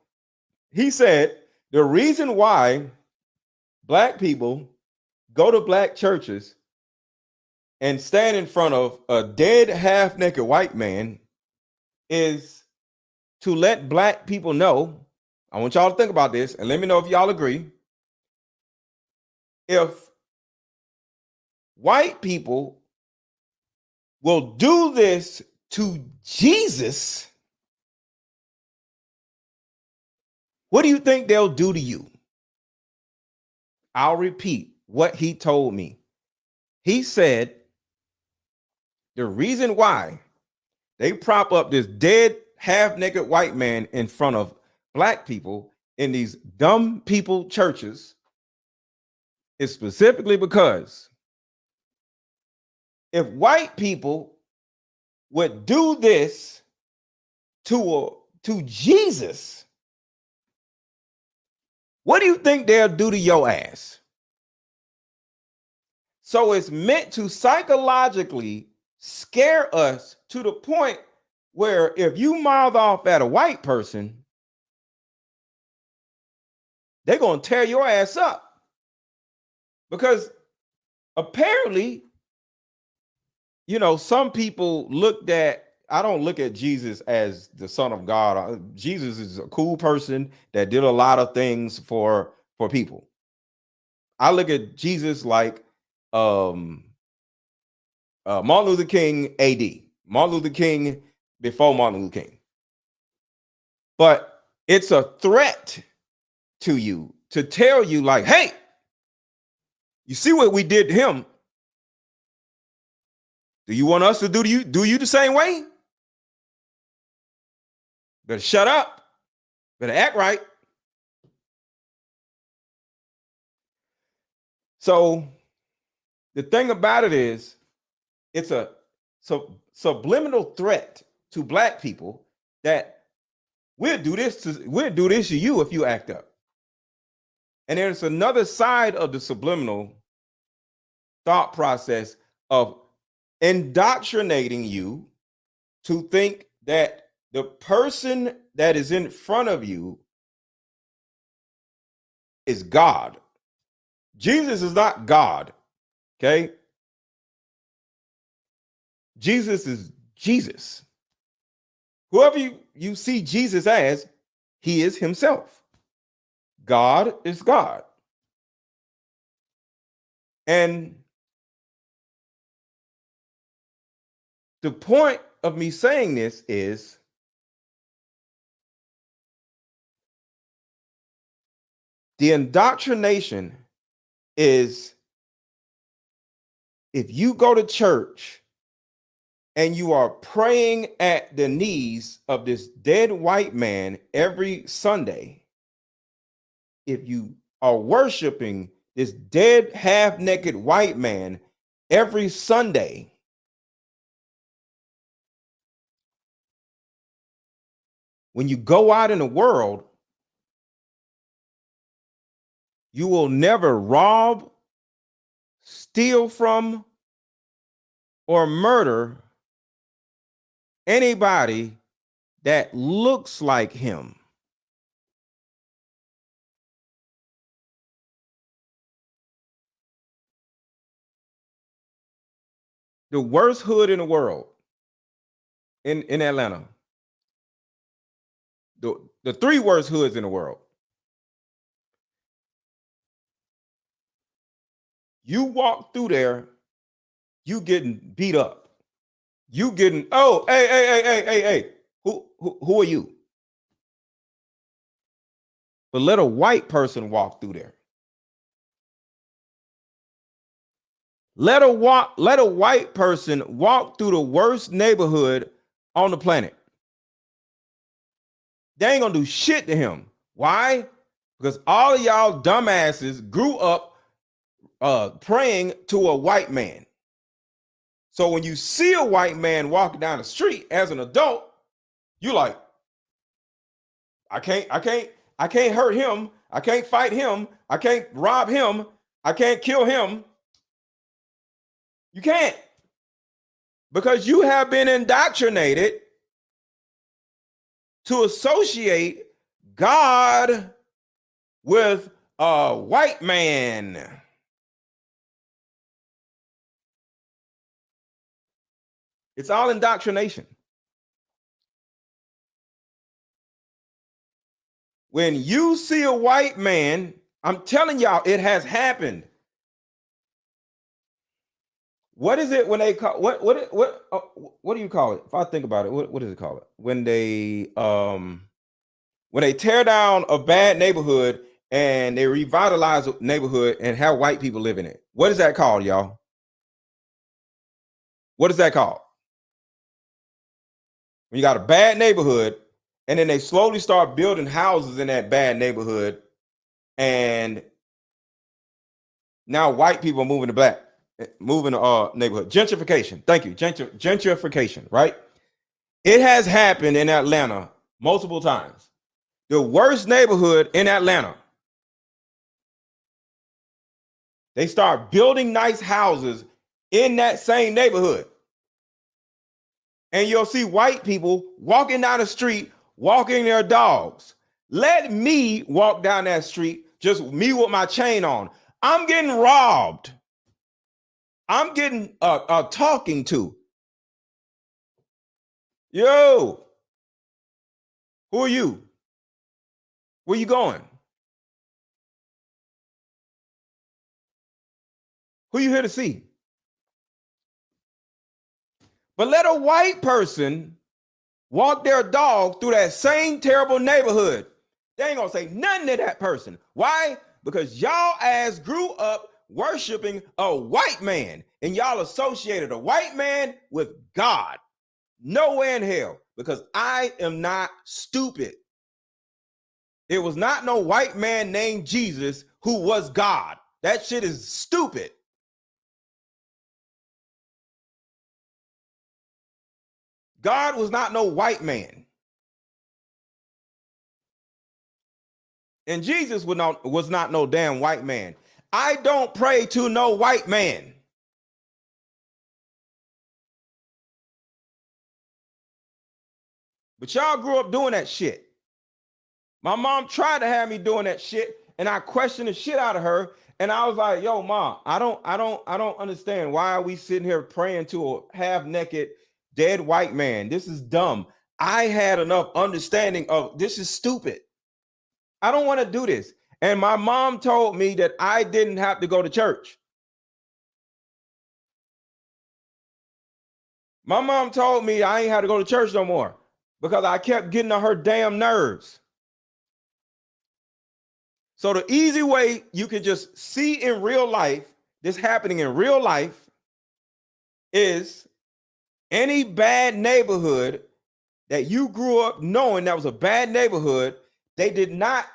he said the reason why black people go to black churches and stand in front of a dead, half-naked white man is to let black people know. I want y'all to think about this and let me know if y'all agree. If white people will do this to Jesus, what do you think they'll do to you? I'll repeat what he told me. He said the reason why they prop up this dead, half-naked white man in front of black people in these dumb people churches is specifically because if white people would do this to Jesus, what do you think they'll do to your ass? So it's meant to psychologically scare us to the point where if you mouth off at a white person, they're going to tear your ass up. Because apparently, you know, some people looked at, I don't look at Jesus as the Son of God. Jesus is a cool person that did a lot of things for people. I look at Jesus like Martin Luther King AD, Martin Luther King before Martin Luther King. But it's a threat to you to tell you like, hey, you see what we did to him? Do you want us to do you the same way? Better shut up. Better act right. So the thing about it is, it's a subliminal threat to black people that we'll do this to you if you act up. And there's another side of the subliminal thought process of indoctrinating you to think that the person that is in front of you is God. Jesus is not God, okay? Jesus is Jesus. Whoever you see Jesus as, he is himself. God is God. And the point of me saying this is the indoctrination is if you go to church and you are praying at the knees of this dead white man every Sunday, if you are worshiping this dead, half-naked white man every Sunday, when you go out in the world, you will never rob, steal from, or murder anybody that looks like him. The worst hood in the world in Atlanta. The three worst hoods in the world. You walk through there, you getting beat up. You getting, oh, hey. Who are you? But let a white person walk through there. Let a white person walk through the worst neighborhood on the planet. They ain't gonna do shit to him. Why? Because all of y'all dumbasses grew up praying to a white man. So when you see a white man walking down the street as an adult, you like, I can't hurt him. I can't fight him. I can't rob him. I can't kill him. You can't. Because you have been indoctrinated to associate God with a white man. It's all indoctrination. When you see a white man, I'm telling y'all, it has happened. What is it when they call what do you call it? If I think about it, what does it call it? When they tear down a bad neighborhood and they revitalize a neighborhood and have white people live in it. What is that called, y'all? What is that called? When you got a bad neighborhood and then they slowly start building houses in that bad neighborhood, and now white people are moving to neighborhood. Gentrification. Thank you. Gentrification, right? It has happened in Atlanta multiple times. The worst neighborhood in Atlanta. They start building nice houses in that same neighborhood. And you'll see white people walking down the street, walking their dogs. Let me walk down that street, just me with my chain on. I'm getting robbed. I'm getting talking to. Yo, who are you? Where you going? Who you here to see? But let a white person walk their dog through that same terrible neighborhood. They ain't gonna say nothing to that person. Why? Because y'all ass grew up worshiping a white man, and y'all associated a white man with God. Nowhere in hell, because I am not stupid. It was not no white man named Jesus who was God. That shit is stupid. God was not no white man. And Jesus was not no damn white man. I don't pray to no white man. But y'all grew up doing that shit. My mom tried to have me doing that shit, and I questioned the shit out of her. And I was like, yo, Mom, I don't understand. Why are we sitting here praying to a half-naked dead white man? This is dumb. I had enough understanding of this is stupid. I don't want to do this. And my mom told me that I didn't have to go to church. My mom told me I ain't had to go to church no more because I kept getting on her damn nerves. So the easy way you can just see in real life, this happening in real life, is any bad neighborhood that you grew up knowing that was a bad neighborhood, they did not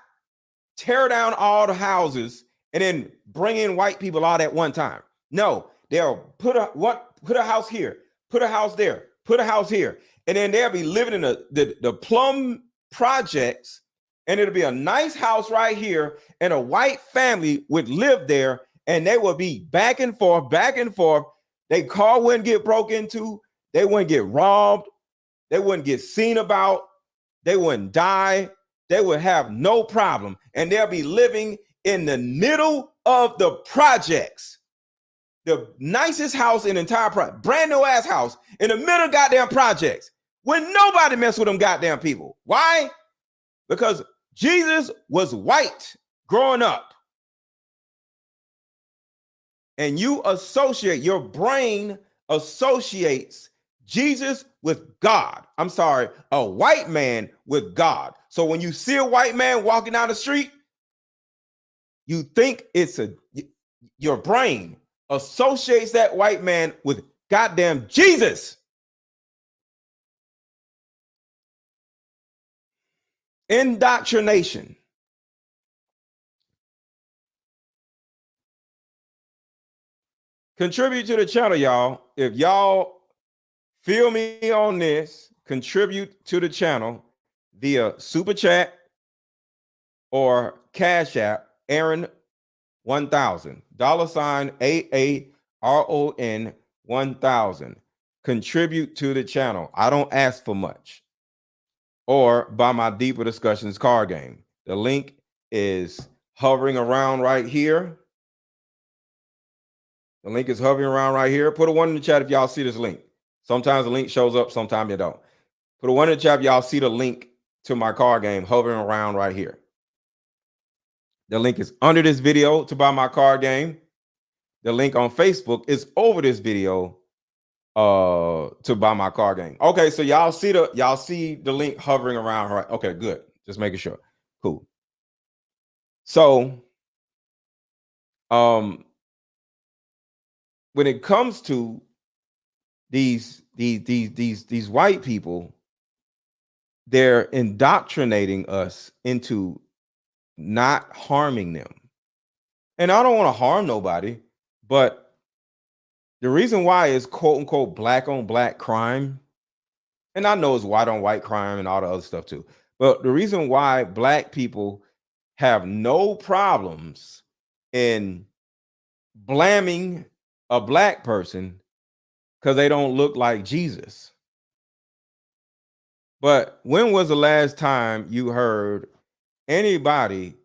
tear down all the houses and then bring in white people all at one time. No, they'll put a house here, put a house there, put a house here, and then they'll be living in the plum projects, and it'll be a nice house right here, and a white family would live there, and they would be back and forth, back and forth. Their car wouldn't get broke into, they wouldn't get robbed, they wouldn't get seen about, they wouldn't die, they would have no problem, and they'll be living in the middle of the projects. The nicest house in the entire project, brand new ass house in the middle of goddamn projects, when nobody mess with them goddamn people. Why? Because Jesus was white growing up. And you associate, your brain associates Jesus with God. I'm sorry, a white man with God. So when you see a white man walking down the street, you think it's your brain associates that white man with goddamn Jesus. Indoctrination. Contribute to the channel, y'all. If y'all feel me on this, contribute to the channel via Super Chat or Cash App, Aaron 1000, $AARON 1000. Contribute to the channel. I don't ask for much. Or buy my Deeper Discussions card game. The link is hovering around right here. The link is hovering around right here. Put a 1 in the chat if y'all see this link. Sometimes the link shows up, sometimes you don't. Put a 1 in the chat if y'all see the link to my card game hovering around right here. The link is under this video to buy my card game. The link on Facebook is over this video to buy my card game. Okay, so y'all see the link hovering around, right? Okay, good. Just making sure. Cool. So when it comes to these white people, they're indoctrinating us into not harming them. And I don't want to harm nobody, but the reason why is quote unquote black on black crime. And I know it's white on white crime and all the other stuff too. But the reason why black people have no problems in blaming a black person because they don't look like Jesus. But when was the last time you heard anybody,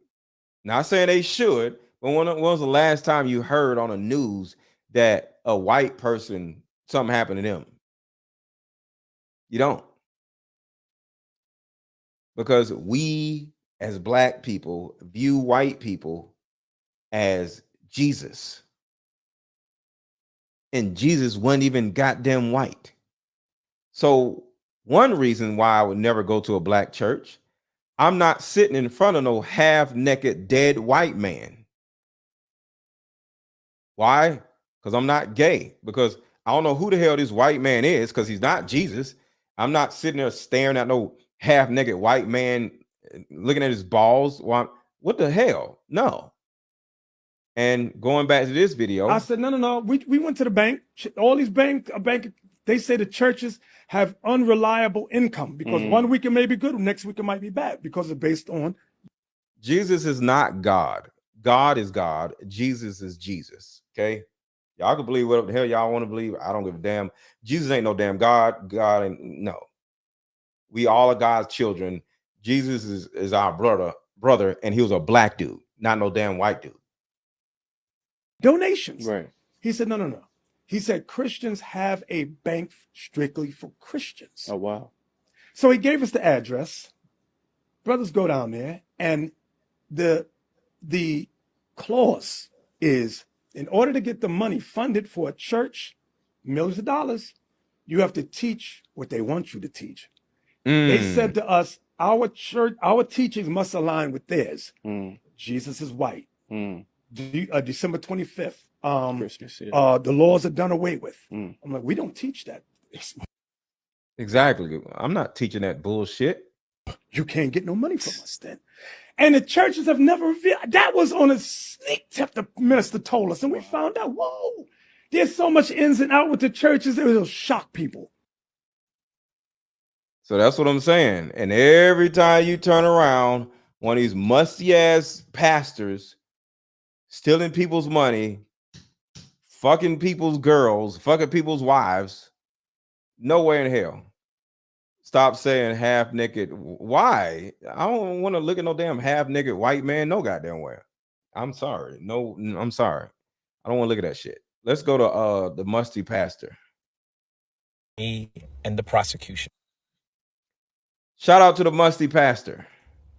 not saying they should, but when was the last time you heard on the news that a white person, something happened to them? You don't. Because we as black people view white people as Jesus. And Jesus wasn't even goddamn white. So one reason why I would never go to a black church, I'm not sitting in front of no half-naked dead white man. Why? Because I'm not gay. Because I don't know who the hell this white man is, because he's not Jesus. I'm not sitting there staring at no half-naked white man looking at his balls. What the hell? No. And going back to this video, I said, no. We went to the bank. All these bank, they say the churches have unreliable income because 1 week it may be good, next week it might be bad because it's based on. Jesus is not God. God is God. Jesus is Jesus. Okay. Y'all can believe whatever the hell y'all want to believe. I don't give a damn. Jesus ain't no damn God. God ain't, no. We all are God's children. Jesus is our brother, and he was a black dude, not no damn white dude. Donations. Right. He said, no. He said Christians have a bank strictly for Christians. Oh, wow. So he gave us the address. Brothers go down there, and the clause is, in order to get the money funded for a church, millions of dollars, you have to teach what they want you to teach. They said to us, our church, our teachings must align with theirs. Jesus is white. December 25th. Christmas, yeah. The laws are done away with. I'm like, we don't teach that. Exactly. I'm not teaching that bullshit. You can't get no money from us then. And the churches have never revealed. That was on a sneak tip the minister told us. And we found out, whoa, there's so much ins and out with the churches. It will shock people. So that's what I'm saying. And every time you turn around, one of these musty ass pastors stealing people's money, fucking people's girls, fucking people's wives, nowhere in hell. Stop saying half naked. Why? I don't want to look at no damn half naked white man. No goddamn where. I'm sorry. No, I'm sorry. I don't want to look at that shit. Let's go to the musty pastor. Me and the prosecution. Shout out to the musty pastor.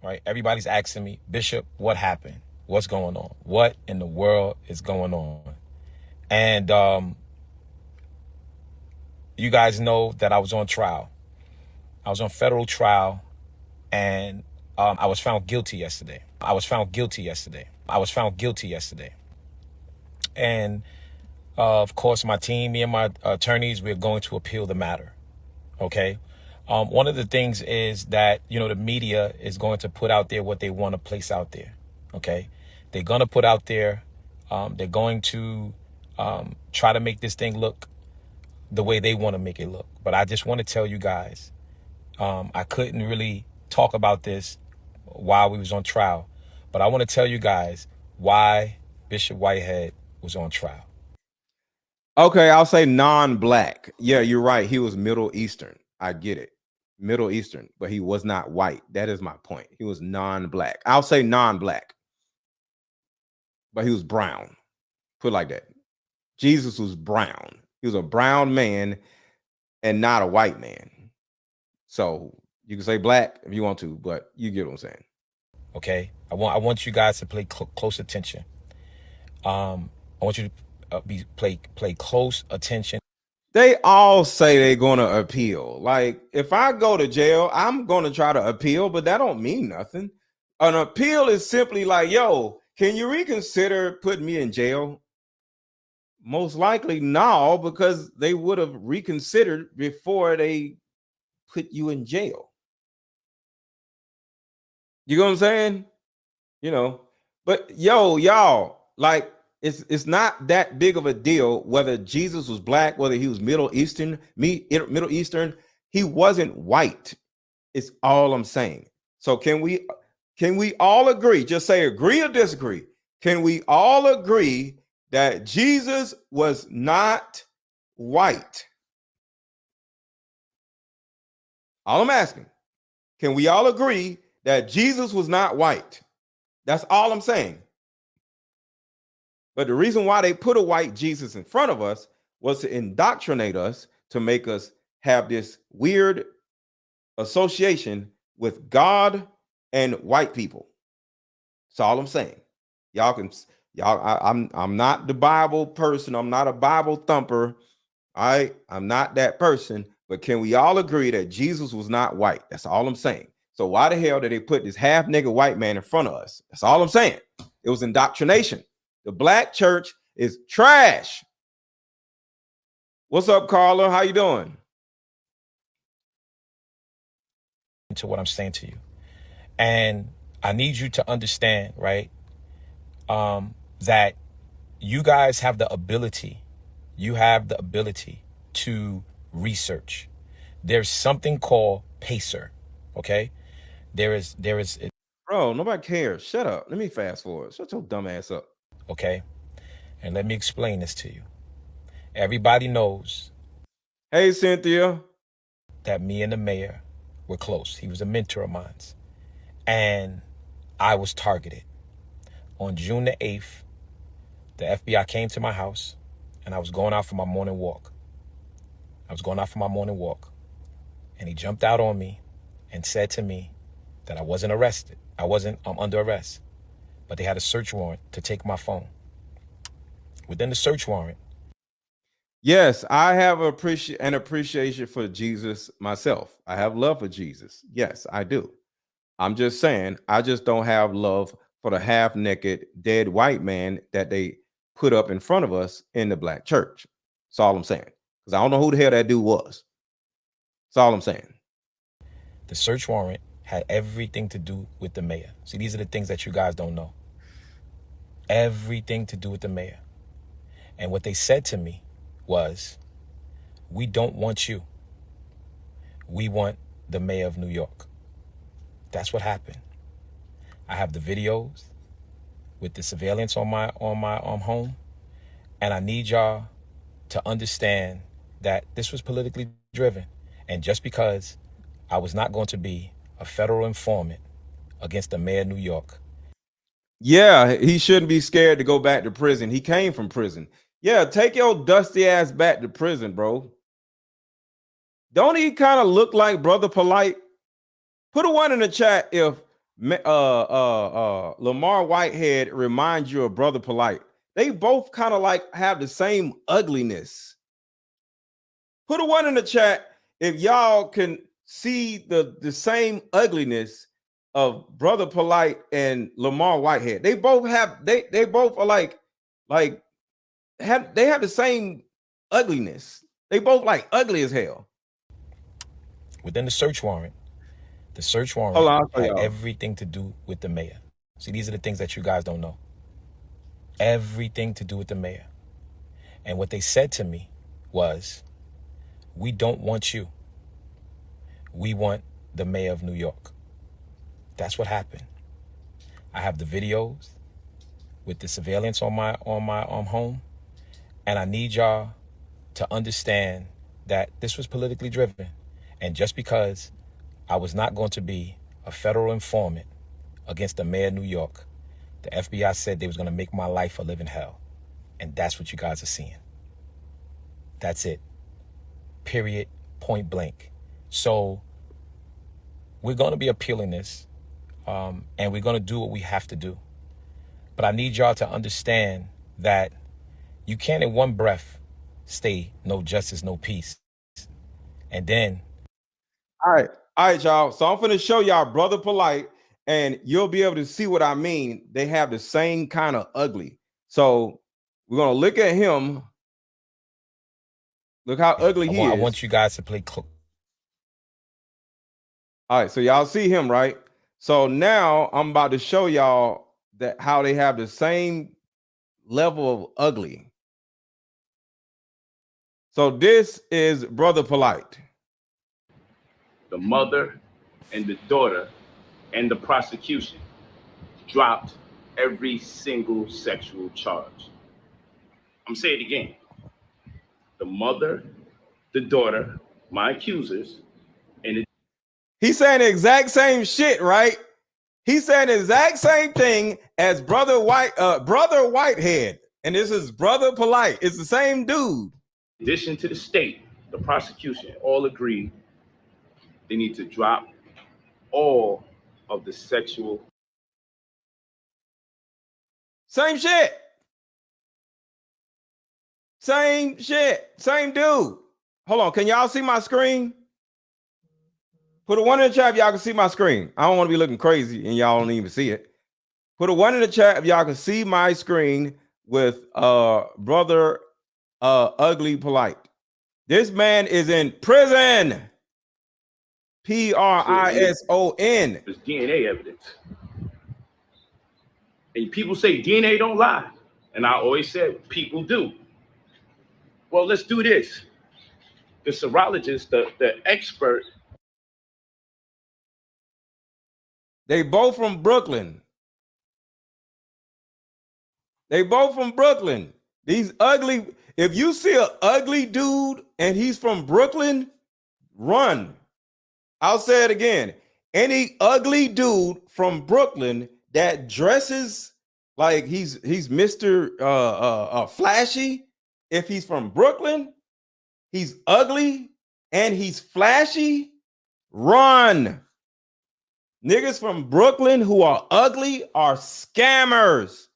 Right? Everybody's asking me, Bishop, what happened? What's going on? What in the world is going on? And you guys know that I was on trial. I was on federal trial, and I was found guilty yesterday. And Of course, my team, me and my attorneys, we're going to appeal the matter. Okay. One of the things is that, the media is going to put out there what they want to place out there. Okay. They're going to put out there, they're going to try to make this thing look the way they want to make it look. But I just want to tell you guys, I couldn't really talk about this while we was on trial, but I want to tell you guys why Bishop Whitehead was on trial. Okay, I'll say non-black. Yeah, you're right. He was Middle Eastern. I get it. Middle Eastern, but he was not white. That is my point. He was non-black. I'll say non-black, but he was brown. Put it like that. Jesus was brown. He was a brown man and not a white man. So you can say black if you want to, but you get what I'm saying. Okay, I want you guys to pay close attention. I want you to play close attention. They all say they're going to appeal. Like, if I go to jail, I'm going to try to appeal, but that don't mean nothing. An appeal is simply like, yo, can you reconsider putting me in jail? Most likely no, because they would have reconsidered before they put you in jail. You know what I'm saying? But y'all, like, it's not that big of a deal whether Jesus was black, whether he was Middle Eastern. He wasn't white. It's all I'm saying. So can we all agree? Just say agree or disagree. Can we all agree that Jesus was not white? All I'm asking. Can we all agree that Jesus was not white? That's all I'm saying. But the reason why they put a white Jesus in front of us was to indoctrinate us, to make us have this weird association with God and white people. That's all I'm saying. I'm not the Bible person. I'm not a Bible thumper. I'm not that person. But can we all agree that Jesus was not white? That's all I'm saying. So why the hell did they put this half-naked white man in front of us? That's all I'm saying. It was indoctrination. The black church is trash. What's up, Carla? How you doing? To what I'm saying to you. And I need you to understand, right, that you guys have the ability. You have the ability to research. There's something called PACER, okay? There is. Bro, nobody cares. Shut up. Let me fast forward. Shut your dumb ass up. Okay? And let me explain this to you. Everybody knows. Hey, Cynthia. That me and the mayor were close. He was a mentor of mine. And I was targeted. On June the 8th, the FBI came to my house, and I was going out for my morning walk. And he jumped out on me and said to me that I wasn't arrested. I wasn't under arrest. But they had a search warrant to take my phone. Within the search warrant. Yes, I have an appreciation for Jesus myself. I have love for Jesus. Yes, I do. I'm just saying, I just don't have love for the half-naked dead white man that they put up in front of us in the black church. That's all I'm saying. Because I don't know who the hell that dude was. That's all I'm saying. The search warrant had everything to do with the mayor. See, these are the things that you guys don't know. Everything to do with the mayor. And what they said to me was, we don't want you. We want the mayor of New York. That's what happened. I have the videos with the surveillance on my home, and I need y'all to understand that this was politically driven. And just because I was not going to be a federal informant against the mayor of New York. Yeah, he shouldn't be scared to go back to prison. He came from prison. Yeah, take your dusty ass back to prison, bro. Don't he kind of look like Brother Polite? Put a 1 in the chat if Lamor Whitehead reminds you of Brother Polite. They both kind of like have the same ugliness. Put a 1 in the chat if y'all can see the same ugliness of Brother Polite and Lamor Whitehead. They both are like have the same ugliness. They both like ugly as hell. Within the search warrant Hold on, I'll show had y'all. everything to do with the mayor. See, these are the things that you guys don't know. Everything to do with the mayor. And what they said to me was, we don't want you. We want the mayor of New York. That's what happened. I have the videos with the surveillance on my home, and I need y'all to understand that this was politically driven. And just because I was not going to be a federal informant against the mayor of New York, the FBI said they was going to make my life a living hell. And that's what you guys are seeing. That's it. Period. Point blank. So we're going to be appealing this, and we're going to do what we have to do. But I need y'all to understand that you can't in one breath stay no justice, no peace. And then. All right, y'all. So I'm going to show y'all Brother Polite, and you'll be able to see what I mean. They have the same kind of ugly. So we're going to look at him. Look how ugly he is. I want you guys to play close. All right, so y'all see him, right? So now I'm about to show y'all that how they have the same level of ugly. So this is Brother Polite. The mother and the daughter and the prosecution dropped every single sexual charge. I'm saying it again. The mother, the daughter, my accusers, and he's saying the exact same shit, right? He's saying the exact same thing as Brother Whitehead, and this is Brother Polite. It's the same dude. In addition to the state, the prosecution all agreed they need to drop all of the sexual. Same shit. Same shit. Same dude. Hold on. Can y'all see my screen? Put a 1 in the chat if y'all can see my screen. I don't want to be looking crazy and y'all don't even see it. Put a 1 in the chat if y'all can see my screen with Brother Ugly Polite. This man is in prison. Prison. There's DNA evidence. And people say DNA don't lie. And I always said people do. Well, let's do this. The serologist, the expert. They both from Brooklyn. They both from Brooklyn. These ugly, if you see an ugly dude and he's from Brooklyn, run. I'll say it again. Any ugly dude from Brooklyn that dresses like he's Mr. Flashy, if he's from Brooklyn, he's ugly and he's flashy, run. Niggas from Brooklyn who are ugly are scammers.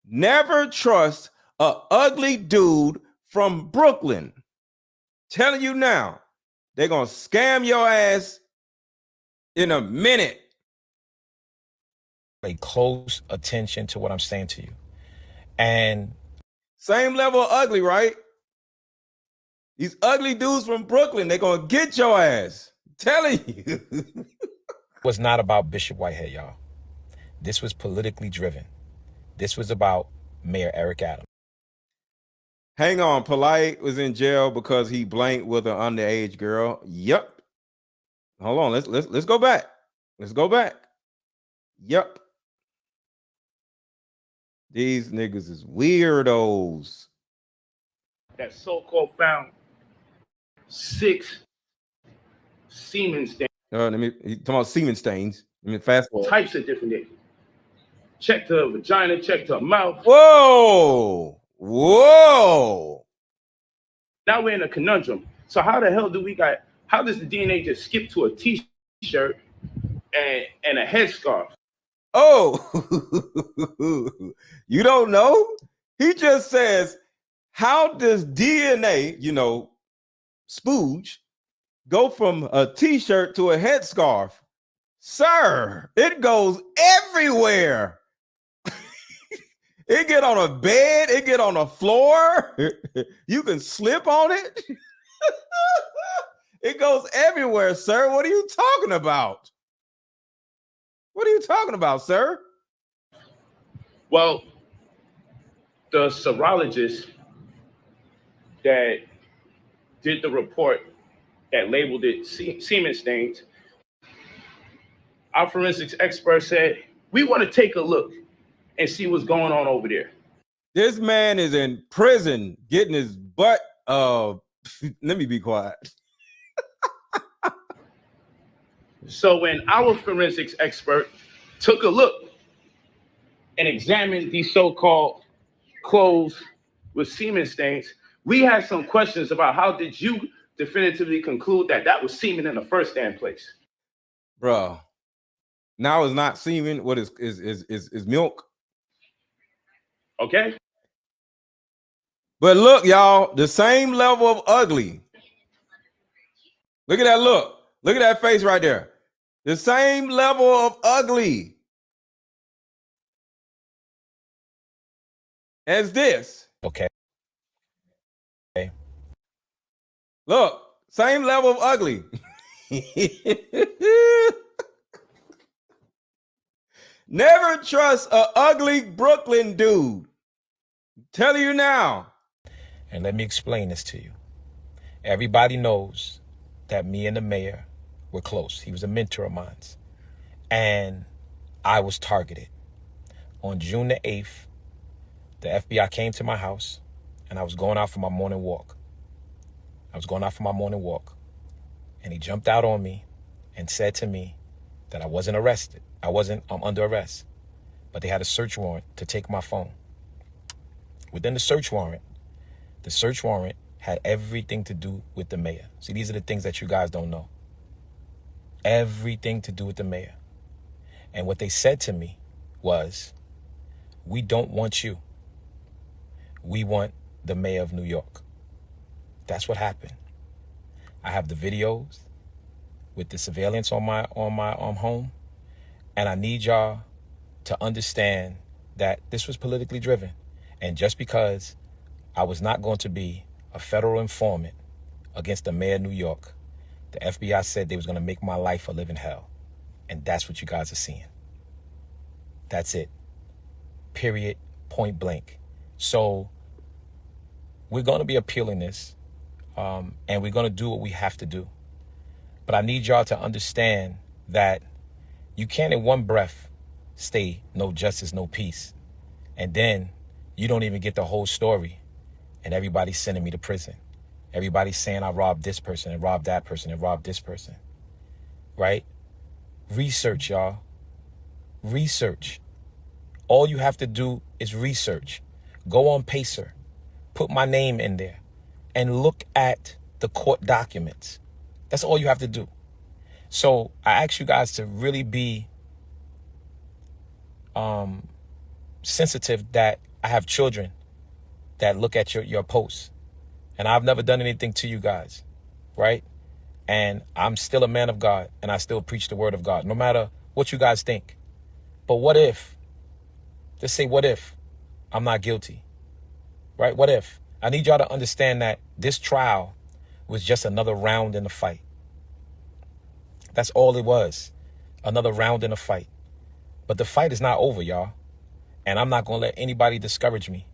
Never trust a ugly dude from Brooklyn. Telling you now, they're gonna scam your ass in a minute. Pay close attention to what I'm saying to you. And same level of ugly, right? These ugly dudes from Brooklyn, they're gonna get your ass. I'm telling you. It was not about Bishop Whitehead, y'all. This was politically driven. This was about Mayor Eric Adams. Hang on, Polite was in jail because he blanked with an underage girl. Yep. Hold on, let's go back. Let's go back. Yep. These niggas is weirdos. That so-called found 6 semen stains. Let me talk about semen stains. Let me fast forward. Types of different niggas. Check the vagina, check the mouth. Whoa. Whoa. Now we're in a conundrum. So how the hell how does the DNA just skip to a t-shirt and a headscarf? Oh, you don't know? He just says, how does DNA, spooge, go from a t-shirt to a headscarf? Sir, it goes everywhere. It get on a bed. It get on a floor. You can slip on it. It goes everywhere, sir. What are you talking about? What are you talking about, sir? Well, the serologist that did the report that labeled it semen stains, our forensics expert said, we want to take a look and see what's going on over there. This man is in prison getting his butt. Let me be quiet. So when our forensics expert took a look and examined these so-called clothes with semen stains, we had some questions about how did you definitively conclude that that was semen in the first damn place? Bro, now it's not semen. What is milk? Okay. But look, y'all, the same level of ugly. Look at that look. Look at that face right there. The same level of ugly as this. Okay. Look, same level of ugly. Never trust a ugly Brooklyn dude. Tell you now. And let me explain this to you. Everybody knows that me and the mayor were close. He was a mentor of mine. And I was targeted. On June the 8th, the FBI came to my house and I was going out for my morning walk. And he jumped out on me and said to me that I wasn't arrested. I wasn't under arrest. But they had a search warrant to take my phone. Within the search warrant had everything to do with the mayor. See, these are the things that you guys don't know. Everything to do with the mayor. And what they said to me was, we don't want you. We want the mayor of New York. That's what happened. I have the videos with the surveillance on my home. And I need y'all to understand that this was politically driven. And just because I was not going to be a federal informant against the mayor of New York, the FBI said they was going to make my life a living hell. And that's what you guys are seeing. That's it. Period. Point blank. So we're going to be appealing this, and we're going to do what we have to do. But I need y'all to understand that you can't in one breath stay no justice, no peace. And then you don't even get the whole story. And everybody's sending me to prison. Everybody's saying I robbed this person and robbed that person and robbed this person. Right? Research, y'all. Research. All you have to do is research. Go on Pacer. Put my name in there. And look at the court documents. That's all you have to do. So I ask you guys to really be sensitive that I have children that look at your posts. And I've never done anything to you guys, right? And I'm still a man of God, and I still preach the word of God, no matter what you guys think. But what if, just say what if I'm not guilty, right? What if? I need y'all to understand that this trial was just another round in the fight. That's all it was, another round in the fight. But the fight is not over, y'all. And I'm not going to let anybody discourage me.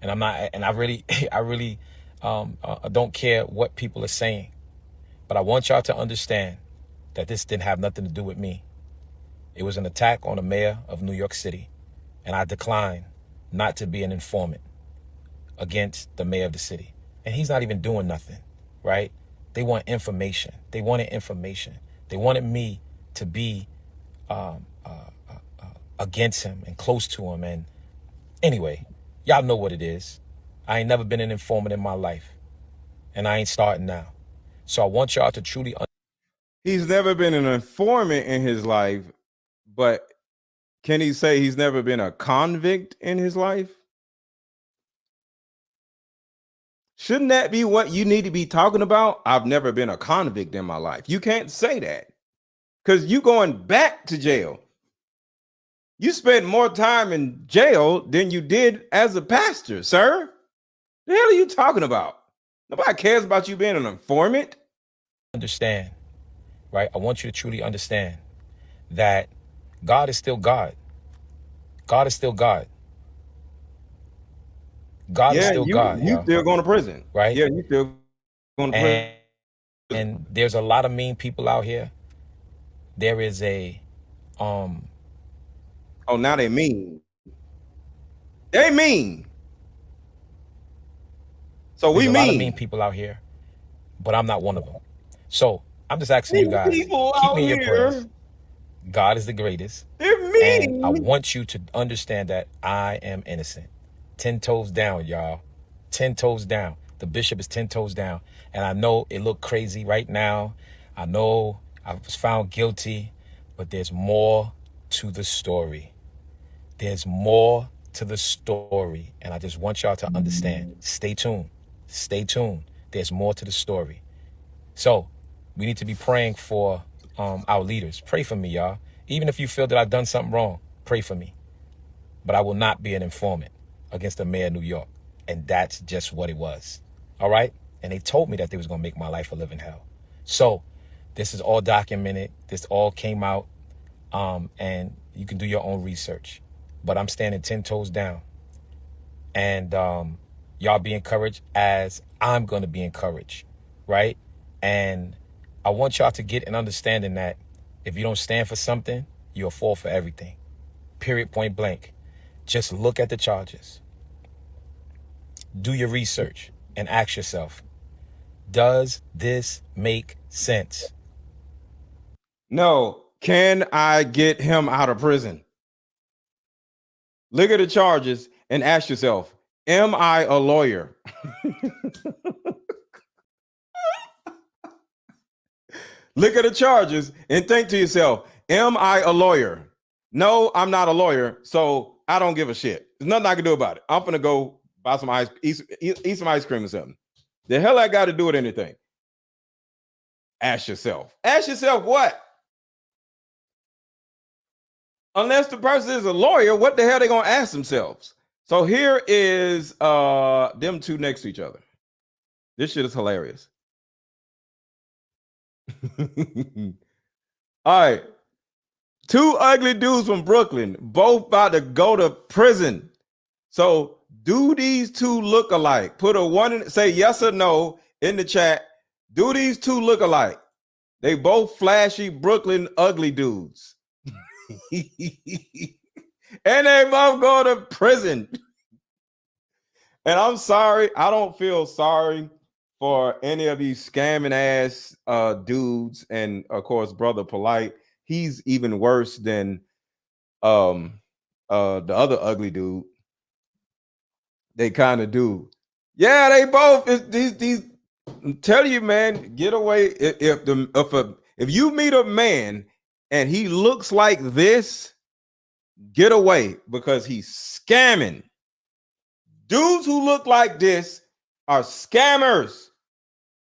And I really don't care what people are saying. But I want y'all to understand that this didn't have nothing to do with me. It was an attack on the mayor of New York City. And I declined not to be an informant against the mayor of the city. And he's not even doing nothing, right? They want information. They wanted information. They wanted me to be against him and close to him. And anyway, y'all know what it is. I ain't never been an informant in my life. And I ain't starting now. So I want y'all to truly He's never been an informant in his life, but can he say he's never been a convict in his life? Shouldn't that be what you need to be talking about? I've never been a convict in my life. You can't say that because you going back to jail. You spent more time in jail than you did as a pastor, sir. The hell are you talking about? Nobody cares about you being an informant. Understand, right? I want you to truly understand that God is still God. God is still God. God is Yeah, still God, you y'all. still going to prison. Right? Yeah, you still going to prison. And there's a lot of mean people out here. There is a Oh, now they mean. They mean. So there's we a lot of mean mean. people out here, but I'm not one of them. So I'm just asking you Mean guys, people keep out me in your prayers. here. God is the greatest. They're And I mean. want you to understand that I am innocent. 10 toes down, y'all. 10 toes down. The bishop is 10 toes down. And I know it looked crazy right now. I know I was found guilty, but there's more to the story. There's more to the story. And I just want y'all to understand. Stay tuned. Stay tuned. There's more to the story. So we need to be praying for our leaders. Pray for me, y'all. Even if you feel that I've done something wrong, pray for me. But I will not be an informant against the mayor of New York. And that's just what it was. All right? And they told me that they was going to make my life a living hell. So this is all documented. This all came out. And you can do your own research. But I'm standing 10 toes down. And y'all be encouraged as I'm going to be encouraged. Right? And I want y'all to get an understanding that if you don't stand for something, you'll fall for everything. Period, point blank. Just look at the charges. Do your research and ask yourself, does this make sense? No. Can I get him out of prison? Look at the charges and ask yourself, am I a lawyer? Look at the charges and think to yourself, am I a lawyer? No, I'm not a lawyer, so I don't give a shit. There's nothing I can do about it. I'm gonna go buy some ice, eat some ice cream or something. The hell I got to do with anything? Ask yourself. Ask yourself what? Unless the person is a lawyer, what the hell they gonna ask themselves? So here is them two next to each other. This shit is hilarious. All right. Two ugly dudes from Brooklyn, both about to go to prison. So, do these two look alike? Put a one in, say yes or no in the chat. Do these two look alike? They both flashy Brooklyn ugly dudes. And they both go to prison. And I'm sorry, I don't feel sorry for any of these scamming ass dudes. And of course, Brother Polite, he's even worse than the other ugly dude. They kind of do. Yeah, they both these I'm telling you, man, get away. If you meet a man and he looks like this, get away because he's scamming. Dudes who look like this are scammers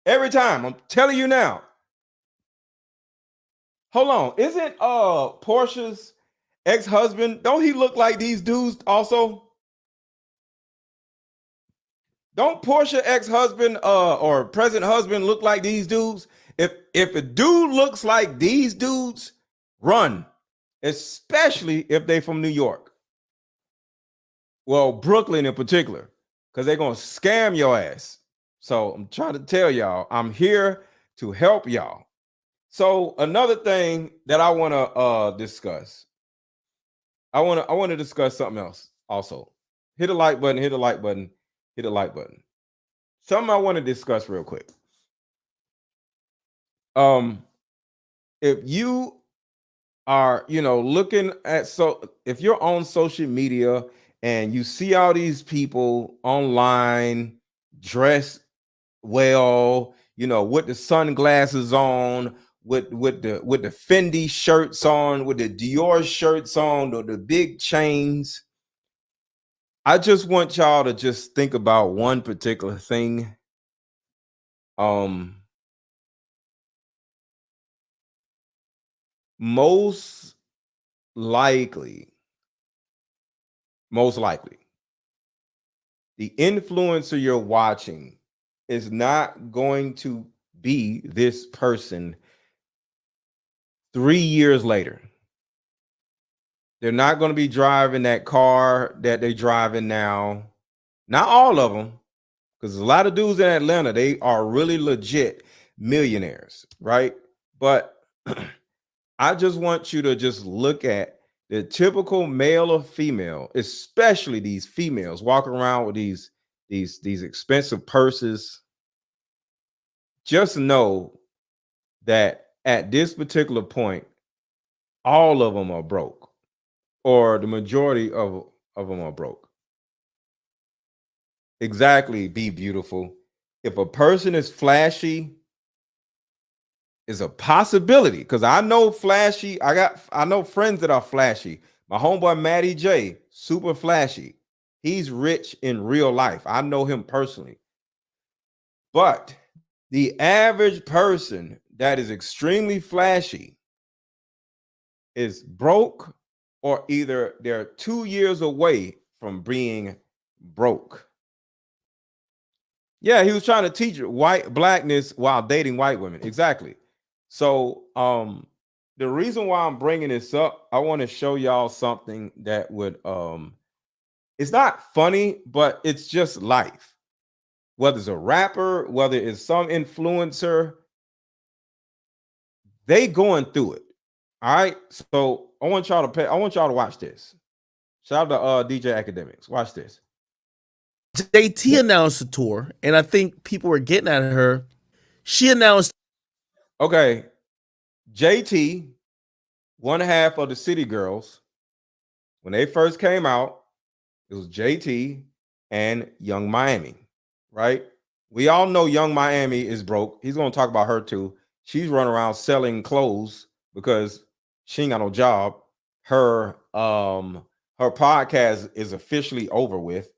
every time. I'm telling you now. Hold on, isn't Portia's ex-husband? Don't he look like these dudes also? Don't Portia ex-husband or present husband look like these dudes? If a dude looks like these dudes, run, especially if they from New York. Well, Brooklyn in particular, because they're gonna scam your ass. So I'm trying to tell y'all, I'm here to help y'all. So another thing that I want to discuss, I want to discuss something else also. Hit the like button, hit the like button, hit the like button. Something I want to discuss real quick. If you are, looking at, so if you're on social media and you see all these people online dressed well, with the sunglasses on, with the Fendi shirts on, with the Dior shirts on, or the big chains. I just want y'all to just think about one particular thing. Most likely, most likely. The influencer you're watching is not going to be this person 3 years later. They're not going to be driving that car that they're driving now. Not all of them, because a lot of dudes in Atlanta, they are really legit millionaires, right? But I just want you to just look at the typical male or female, especially these females walking around with these expensive purses. Just know that at this particular point, all of them are broke, or the majority of them are broke. Exactly, be beautiful. If a person is flashy, is a possibility, because I know flashy. I know friends that are flashy. My homeboy Matty J, super flashy. He's rich in real life. I know him personally. But the average person that is extremely flashy is broke, or either they're 2 years away from being broke. Yeah, he was trying to teach blackness while dating white women. Exactly. So the reason why I'm bringing this up, I want to show y'all something that would it's not funny, but it's just life. Whether it's a rapper, whether it's some influencer, they going through it. All right. So I want y'all to watch this. Shout out to DJ Academics. Watch this. JT announced a tour, and I think people were getting at her. She announced. Okay. JT, one half of the City Girls, when they first came out, it was JT and Young Miami, right? We all know Young Miami is broke. He's going to talk about her too. She's running around selling clothes because she ain't got no job. Her podcast is officially over with.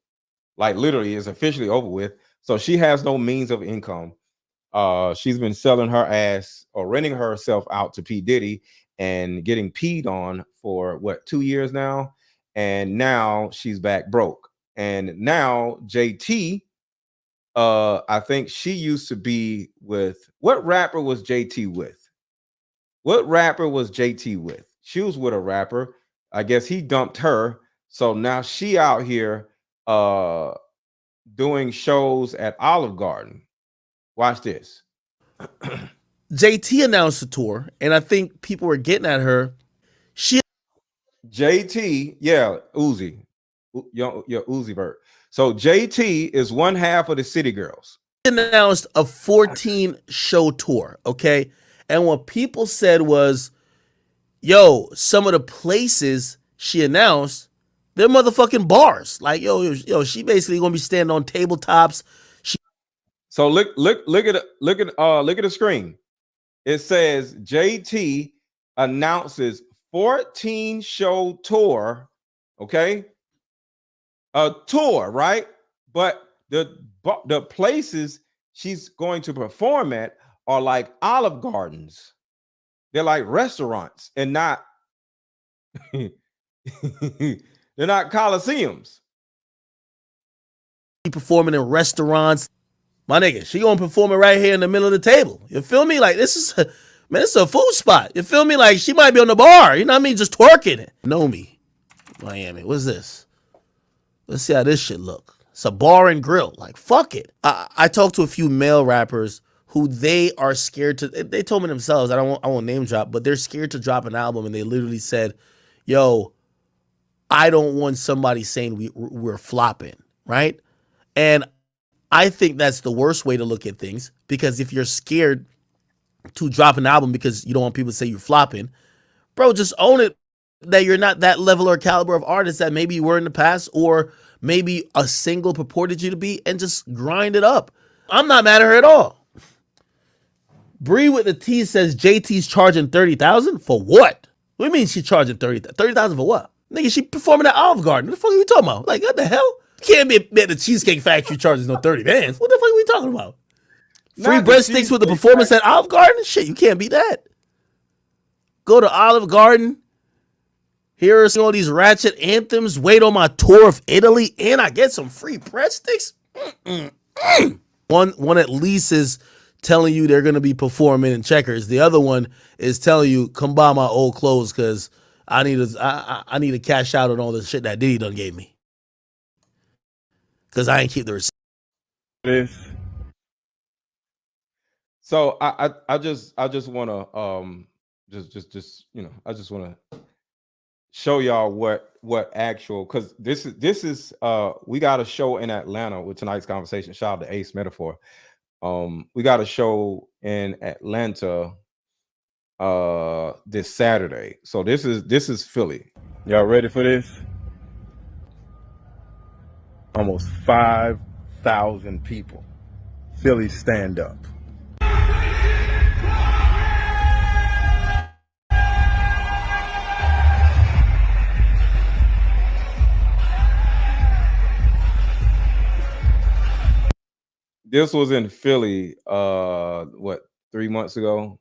Like literally is officially over with. So she has no means of income. She's been selling her ass or renting herself out to P. Diddy and getting peed on for 2 years now. And now she's back broke. And now JT, I think she used to be with, what rapper was JT with? What rapper was JT with? She was with a rapper. I guess he dumped her. So now she out here doing shows at Olive Garden. Watch this. JT announced a tour, and I think people were getting at her. JT, yeah, Uzi, your Uzi Vert. So JT is one half of the City Girls. Announced a 14-show tour, okay? And what people said was, yo, some of the places she announced, they're motherfucking bars. Like, yo, she basically gonna be standing on tabletops. So look at the screen. It says JT announces 14-show tour. Okay, a tour, right? But the places she's going to perform at are like Olive Gardens. They're like restaurants and not they're not coliseums. Performing in restaurants. My nigga, she gonna perform it right here in the middle of the table. You feel me? Like, this is, man, it's a food spot. You feel me? Like, she might be on the bar. You know what I mean? Just twerking it. Know me, Miami. What's this? Let's see how this shit look. It's a bar and grill. Like, fuck it. I talked to a few male rappers who they are scared to. They told me themselves. I won't name drop, but they're scared to drop an album, and they literally said, "Yo, I don't want somebody saying we're flopping, right?" And I think that's the worst way to look at things, because if you're scared to drop an album because you don't want people to say you're flopping, bro, just own it that you're not that level or caliber of artist that maybe you were in the past, or maybe a single purported you to be, and just grind it up. I'm not mad at her at all. Bree with the T says JT's charging $30,000 for what? What do you mean she's charging $30,000 for what? Nigga, she performing at Olive Garden. What the fuck are we talking about? Like, what the hell? You can't be at the Cheesecake Factory charges no 30 bands. What the fuck are we talking about? Free breadsticks with the performance at Olive Garden? Shit, you can't beat that. Go to Olive Garden, Here are all these ratchet anthems. Wait on my tour of Italy, and I get some free breadsticks. One at least is telling you they're gonna be performing in Checkers. The other one is telling you come buy my old clothes because I need to cash out on all the shit that Diddy done gave me because I ain't keep the receipt. So I just want to just I just want to show y'all what actual, because this is we got a show in Atlanta with tonight's conversation. Shout out to Ace Metaphor. We got a show in Atlanta this Saturday. So this is Philly. Y'all ready for this? Almost 5,000 people. Philly, stand up. This was in Philly, what, 3 months ago?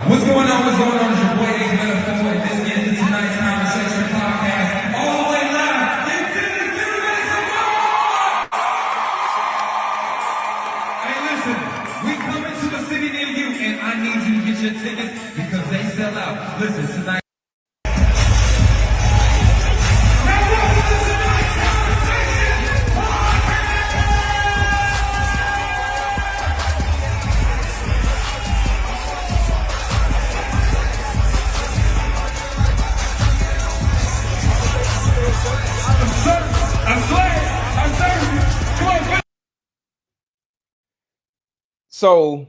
What's going on? What's going on? It's your boy Ace Metaphor, and this is tonight's Conversation Podcast. All the way live in Philly. Make some noise! Hey, listen, we coming to a city near you, and I need you to get your tickets because they sell out. Listen, tonight. So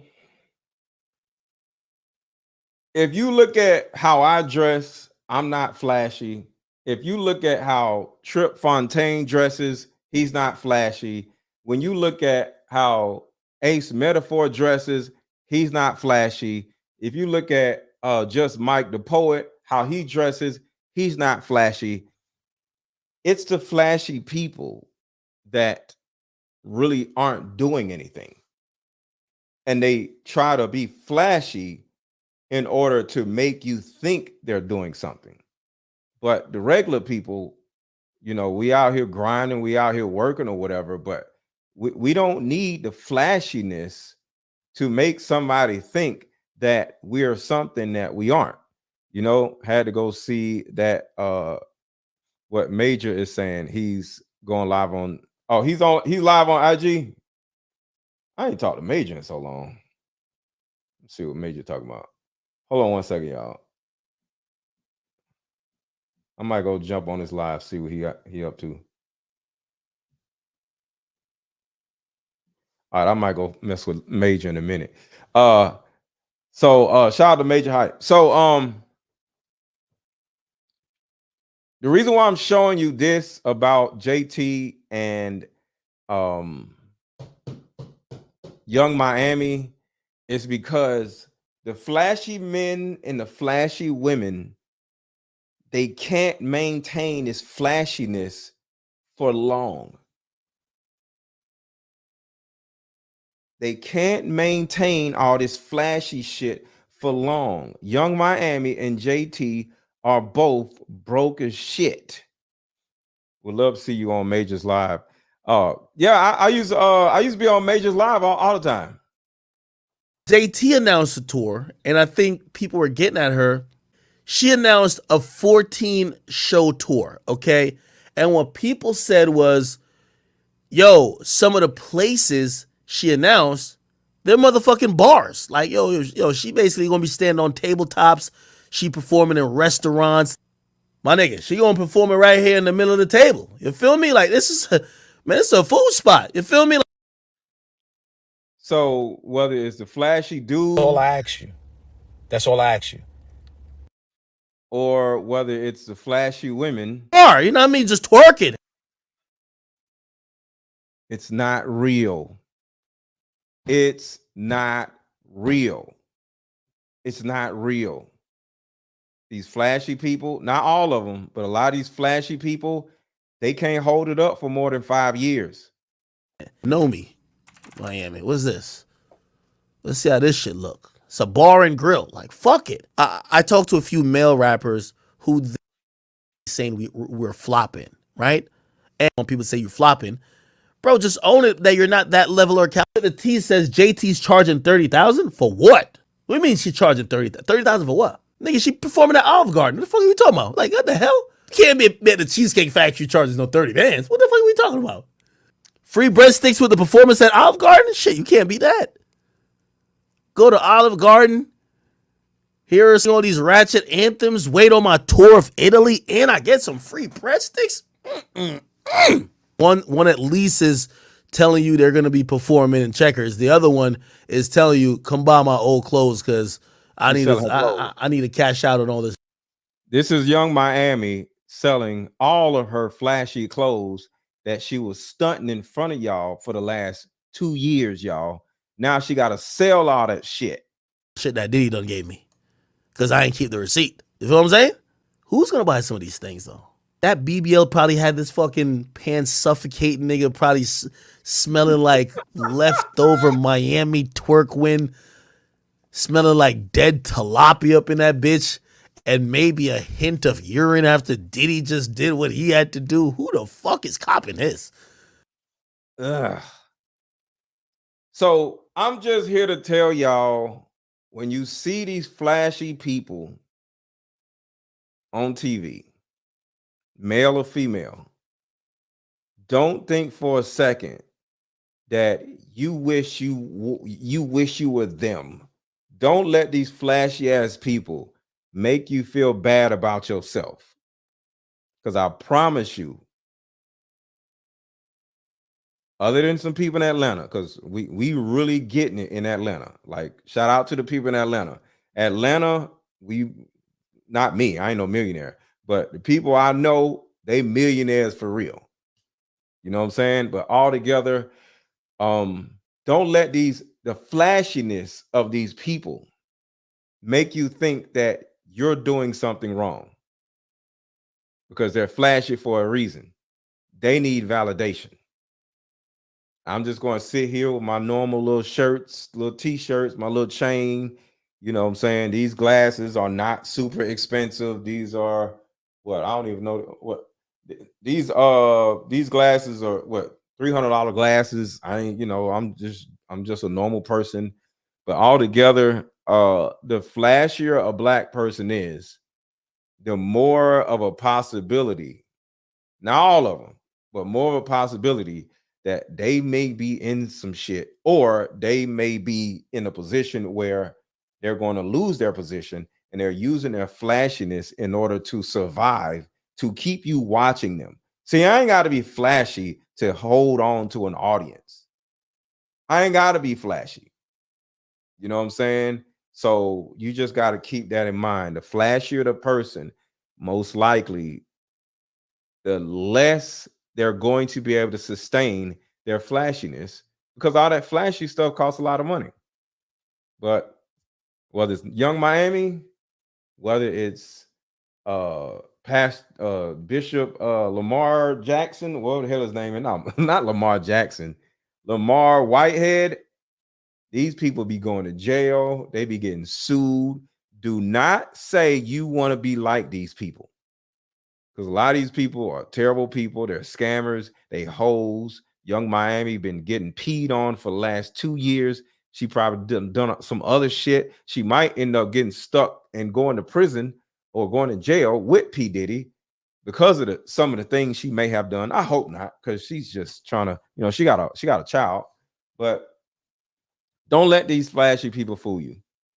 if you look at how I dress, I'm not flashy. If you look at how Trip Fontaine dresses, he's not flashy. When you look at how Ace Metaphor dresses, he's not flashy. If you look at just Mike the Poet, how he dresses, he's not flashy. It's the flashy people that really aren't doing anything. And they try to be flashy in order to make you think they're doing something. But the regular people, we out here grinding, we out here working or whatever, but we don't need the flashiness to make somebody think that we're something that we aren't. Had to go see that what Major is saying. He's going live on, he's live on IG. I ain't talked to Major in so long. Let's see what Major talking about. Hold on one second, y'all. I might go jump on his live, see what he up to. All right, I might go mess with Major in a minute. So shout out to Major Hype. So the reason why I'm showing you this about JT and Young Miami is because the flashy men and the flashy women, they can't maintain this flashiness for long. They can't maintain all this flashy shit for long. Young Miami and JT are both broke as shit. Would love to see you on Majors Live. Yeah, I used to be on Majors Live all the time. JT announced a tour, and I think people were getting at her. She announced a 14-show tour, okay? And what people said was, yo, some of the places she announced, they're motherfucking bars. Like, yo, she basically gonna be standing on tabletops. She performing in restaurants. My nigga, she gonna perform it right here in the middle of the table. You feel me? Like, this is, it's a food spot. You feel me? So whether it's the flashy dude, That's all I ask you. That's all I ask you. Or whether it's the flashy women, bar, you know what I mean? Just twerking. It's not real. It's not real. It's not real. these flashy people, not all of them, but a lot of these flashy people, they can't hold it up for more than 5 years. Know me, Miami. What's this? Let's see how this shit look. It's a bar and grill. Like, fuck it. I talked to a few male rappers who saying we're flopping, right? And when people say you're flopping, bro, just own it that you're not that level or caliber. The T says JT's charging 30,000 for what? What do you mean she's charging 30,000 for what? Nigga, she performing at Olive Garden. What the fuck are we talking about? Like, what the hell? Can't be at the Cheesecake Factory charges no 30 bands. What the fuck are we talking about? Free breadsticks with the performance at Olive Garden? Shit, you can't beat that. Go to Olive Garden. Here are some of these ratchet anthems. Wait on my tour of Italy, and I get some free breadsticks. One at least is telling you they're gonna be performing in Checkers. The other one is telling you, come buy my old clothes because I need to cash out on all this. This is Young Miami selling all of her flashy clothes that she was stunting in front of y'all for the last 2 years, y'all. Now she got to sell all that shit. Shit that Diddy done gave me because I ain't keep the receipt. You feel what I'm saying? Who's gonna buy some of these things though? That BBL probably had this fucking pants suffocating nigga probably smelling like leftover Miami twerk wind, smelling like dead tilapia up in that bitch, and maybe a hint of urine after Diddy just did what he had to do. Who the fuck is copping this? Ugh. So I'm just here to tell y'all, when you see these flashy people on TV, male or female, don't think for a second that you wish you were them. Don't let these flashy ass people make you feel bad about yourself. Because I promise you, other than some people in Atlanta, because we really getting it in Atlanta. Like, shout out to the people in Atlanta. Atlanta, not me, I ain't no millionaire, but the people I know, they millionaires for real. You know what I'm saying? But all together, don't let the flashiness of these people make you think that you're doing something wrong, because they're flashy for a reason. They need validation. I'm just going to sit here with my normal little shirts, little t-shirts, my little chain. You know what I'm saying? These glasses are not super expensive. These are what? I don't even know what these glasses are, what, $300 glasses. I ain't, I'm just a normal person. But altogether, the flashier a black person is, the more of a possibility, not all of them, but more of a possibility that they may be in some shit, or they may be in a position where they're going to lose their position, and they're using their flashiness in order to survive, to keep you watching them. See, I ain't got to be flashy to hold on to an audience. I ain't got to be flashy. You know what I'm saying? So you just got to keep that in mind. The flashier the person, most likely, the less they're going to be able to sustain their flashiness, because all that flashy stuff costs a lot of money. But whether it's Young Miami, whether it's past Bishop Lamar Jackson, what the hell is his name? Not Lamar Jackson, Lamor Whitehead, these people be going to jail. They be getting sued. Do not say you want to be like these people, because a lot of these people are terrible people. They're scammers. They hoes. Young Miami been getting peed on for the last 2 years. She probably done some other shit. She might end up getting stuck and going to prison or going to jail with P. Diddy because of some of the things she may have done. I hope not, because she's just trying to, she got a child. But don't let these flashy people fool you.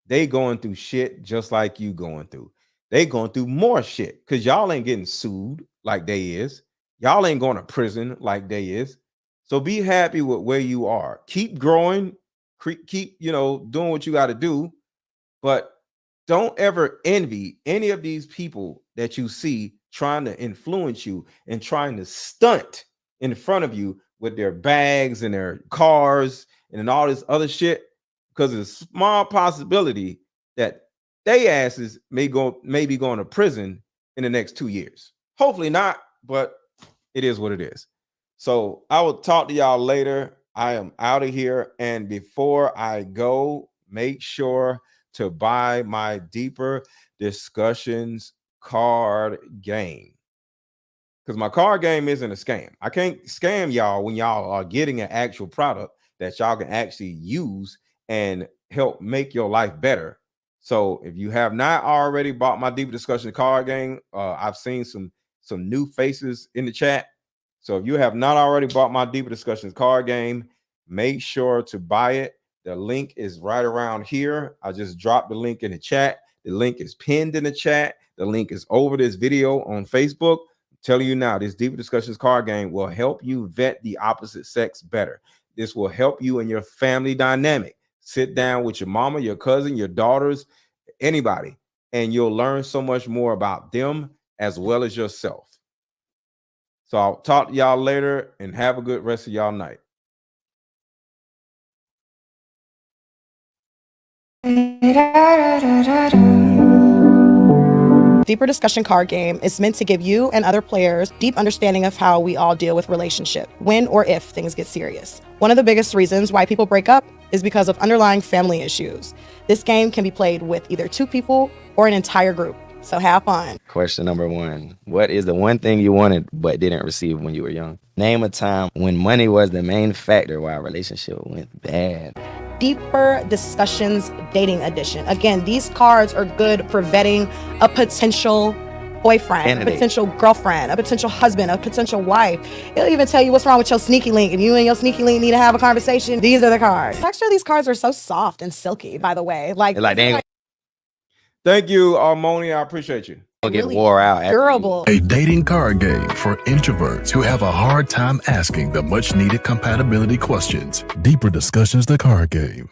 They going through shit just like you going through. They going through more shit, because y'all ain't getting sued like they is. Y'all ain't going to prison like they is. So be happy with where you are. Keep growing. Keep, doing what you got to do. But don't ever envy any of these people that you see trying to influence you and trying to stunt in front of you with their bags and their cars and all this other shit, because there's a small possibility that they asses may be going to prison in the next 2 years. Hopefully not, but it is what it is. So I will talk to y'all later. I am out of here. And before I go, make sure to buy my Deeper Discussions card game. Because my card game isn't a scam. I can't scam y'all when y'all are getting an actual product that y'all can actually use and help make your life better. So if you have not already bought my Deeper Discussion card game, I've seen some new faces in the chat. So if you have not already bought my Deeper Discussions card game, make sure to buy it. The link is right around here. I just dropped the link in the chat. The link is pinned in the chat. The link is over this video on Facebook. I'm telling you now, this Deeper Discussions card game will help you vet the opposite sex better. This will help you in your family dynamic. Sit down with your mama, your cousin, your daughters, anybody, and you'll learn so much more about them as well as yourself. So I'll talk to y'all later and have a good rest of y'all night. Deeper Discussion card game is meant to give you and other players deep understanding of how we all deal with relationship, when or if things get serious. One of the biggest reasons why people break up is because of underlying family issues. This game can be played with either 2 people or an entire group. So have fun. Question number 1. What is the one thing you wanted but didn't receive when you were young? Name a time when money was the main factor why a relationship went bad. Deeper Discussions Dating Edition. Again, these cards are good for vetting a potential boyfriend, Candidate. a potential girlfriend, a potential husband, a potential wife. It'll even tell you what's wrong with your sneaky link. If you and your sneaky link need to have a conversation, these are the cards. Texture, these cards are so soft and silky, by the way. Like they ain't Thank you, Moni. I appreciate you. gonna get wore out. durable. A dating card game for introverts who have a hard time asking the much needed compatibility questions. Deeper Discussions, the card game.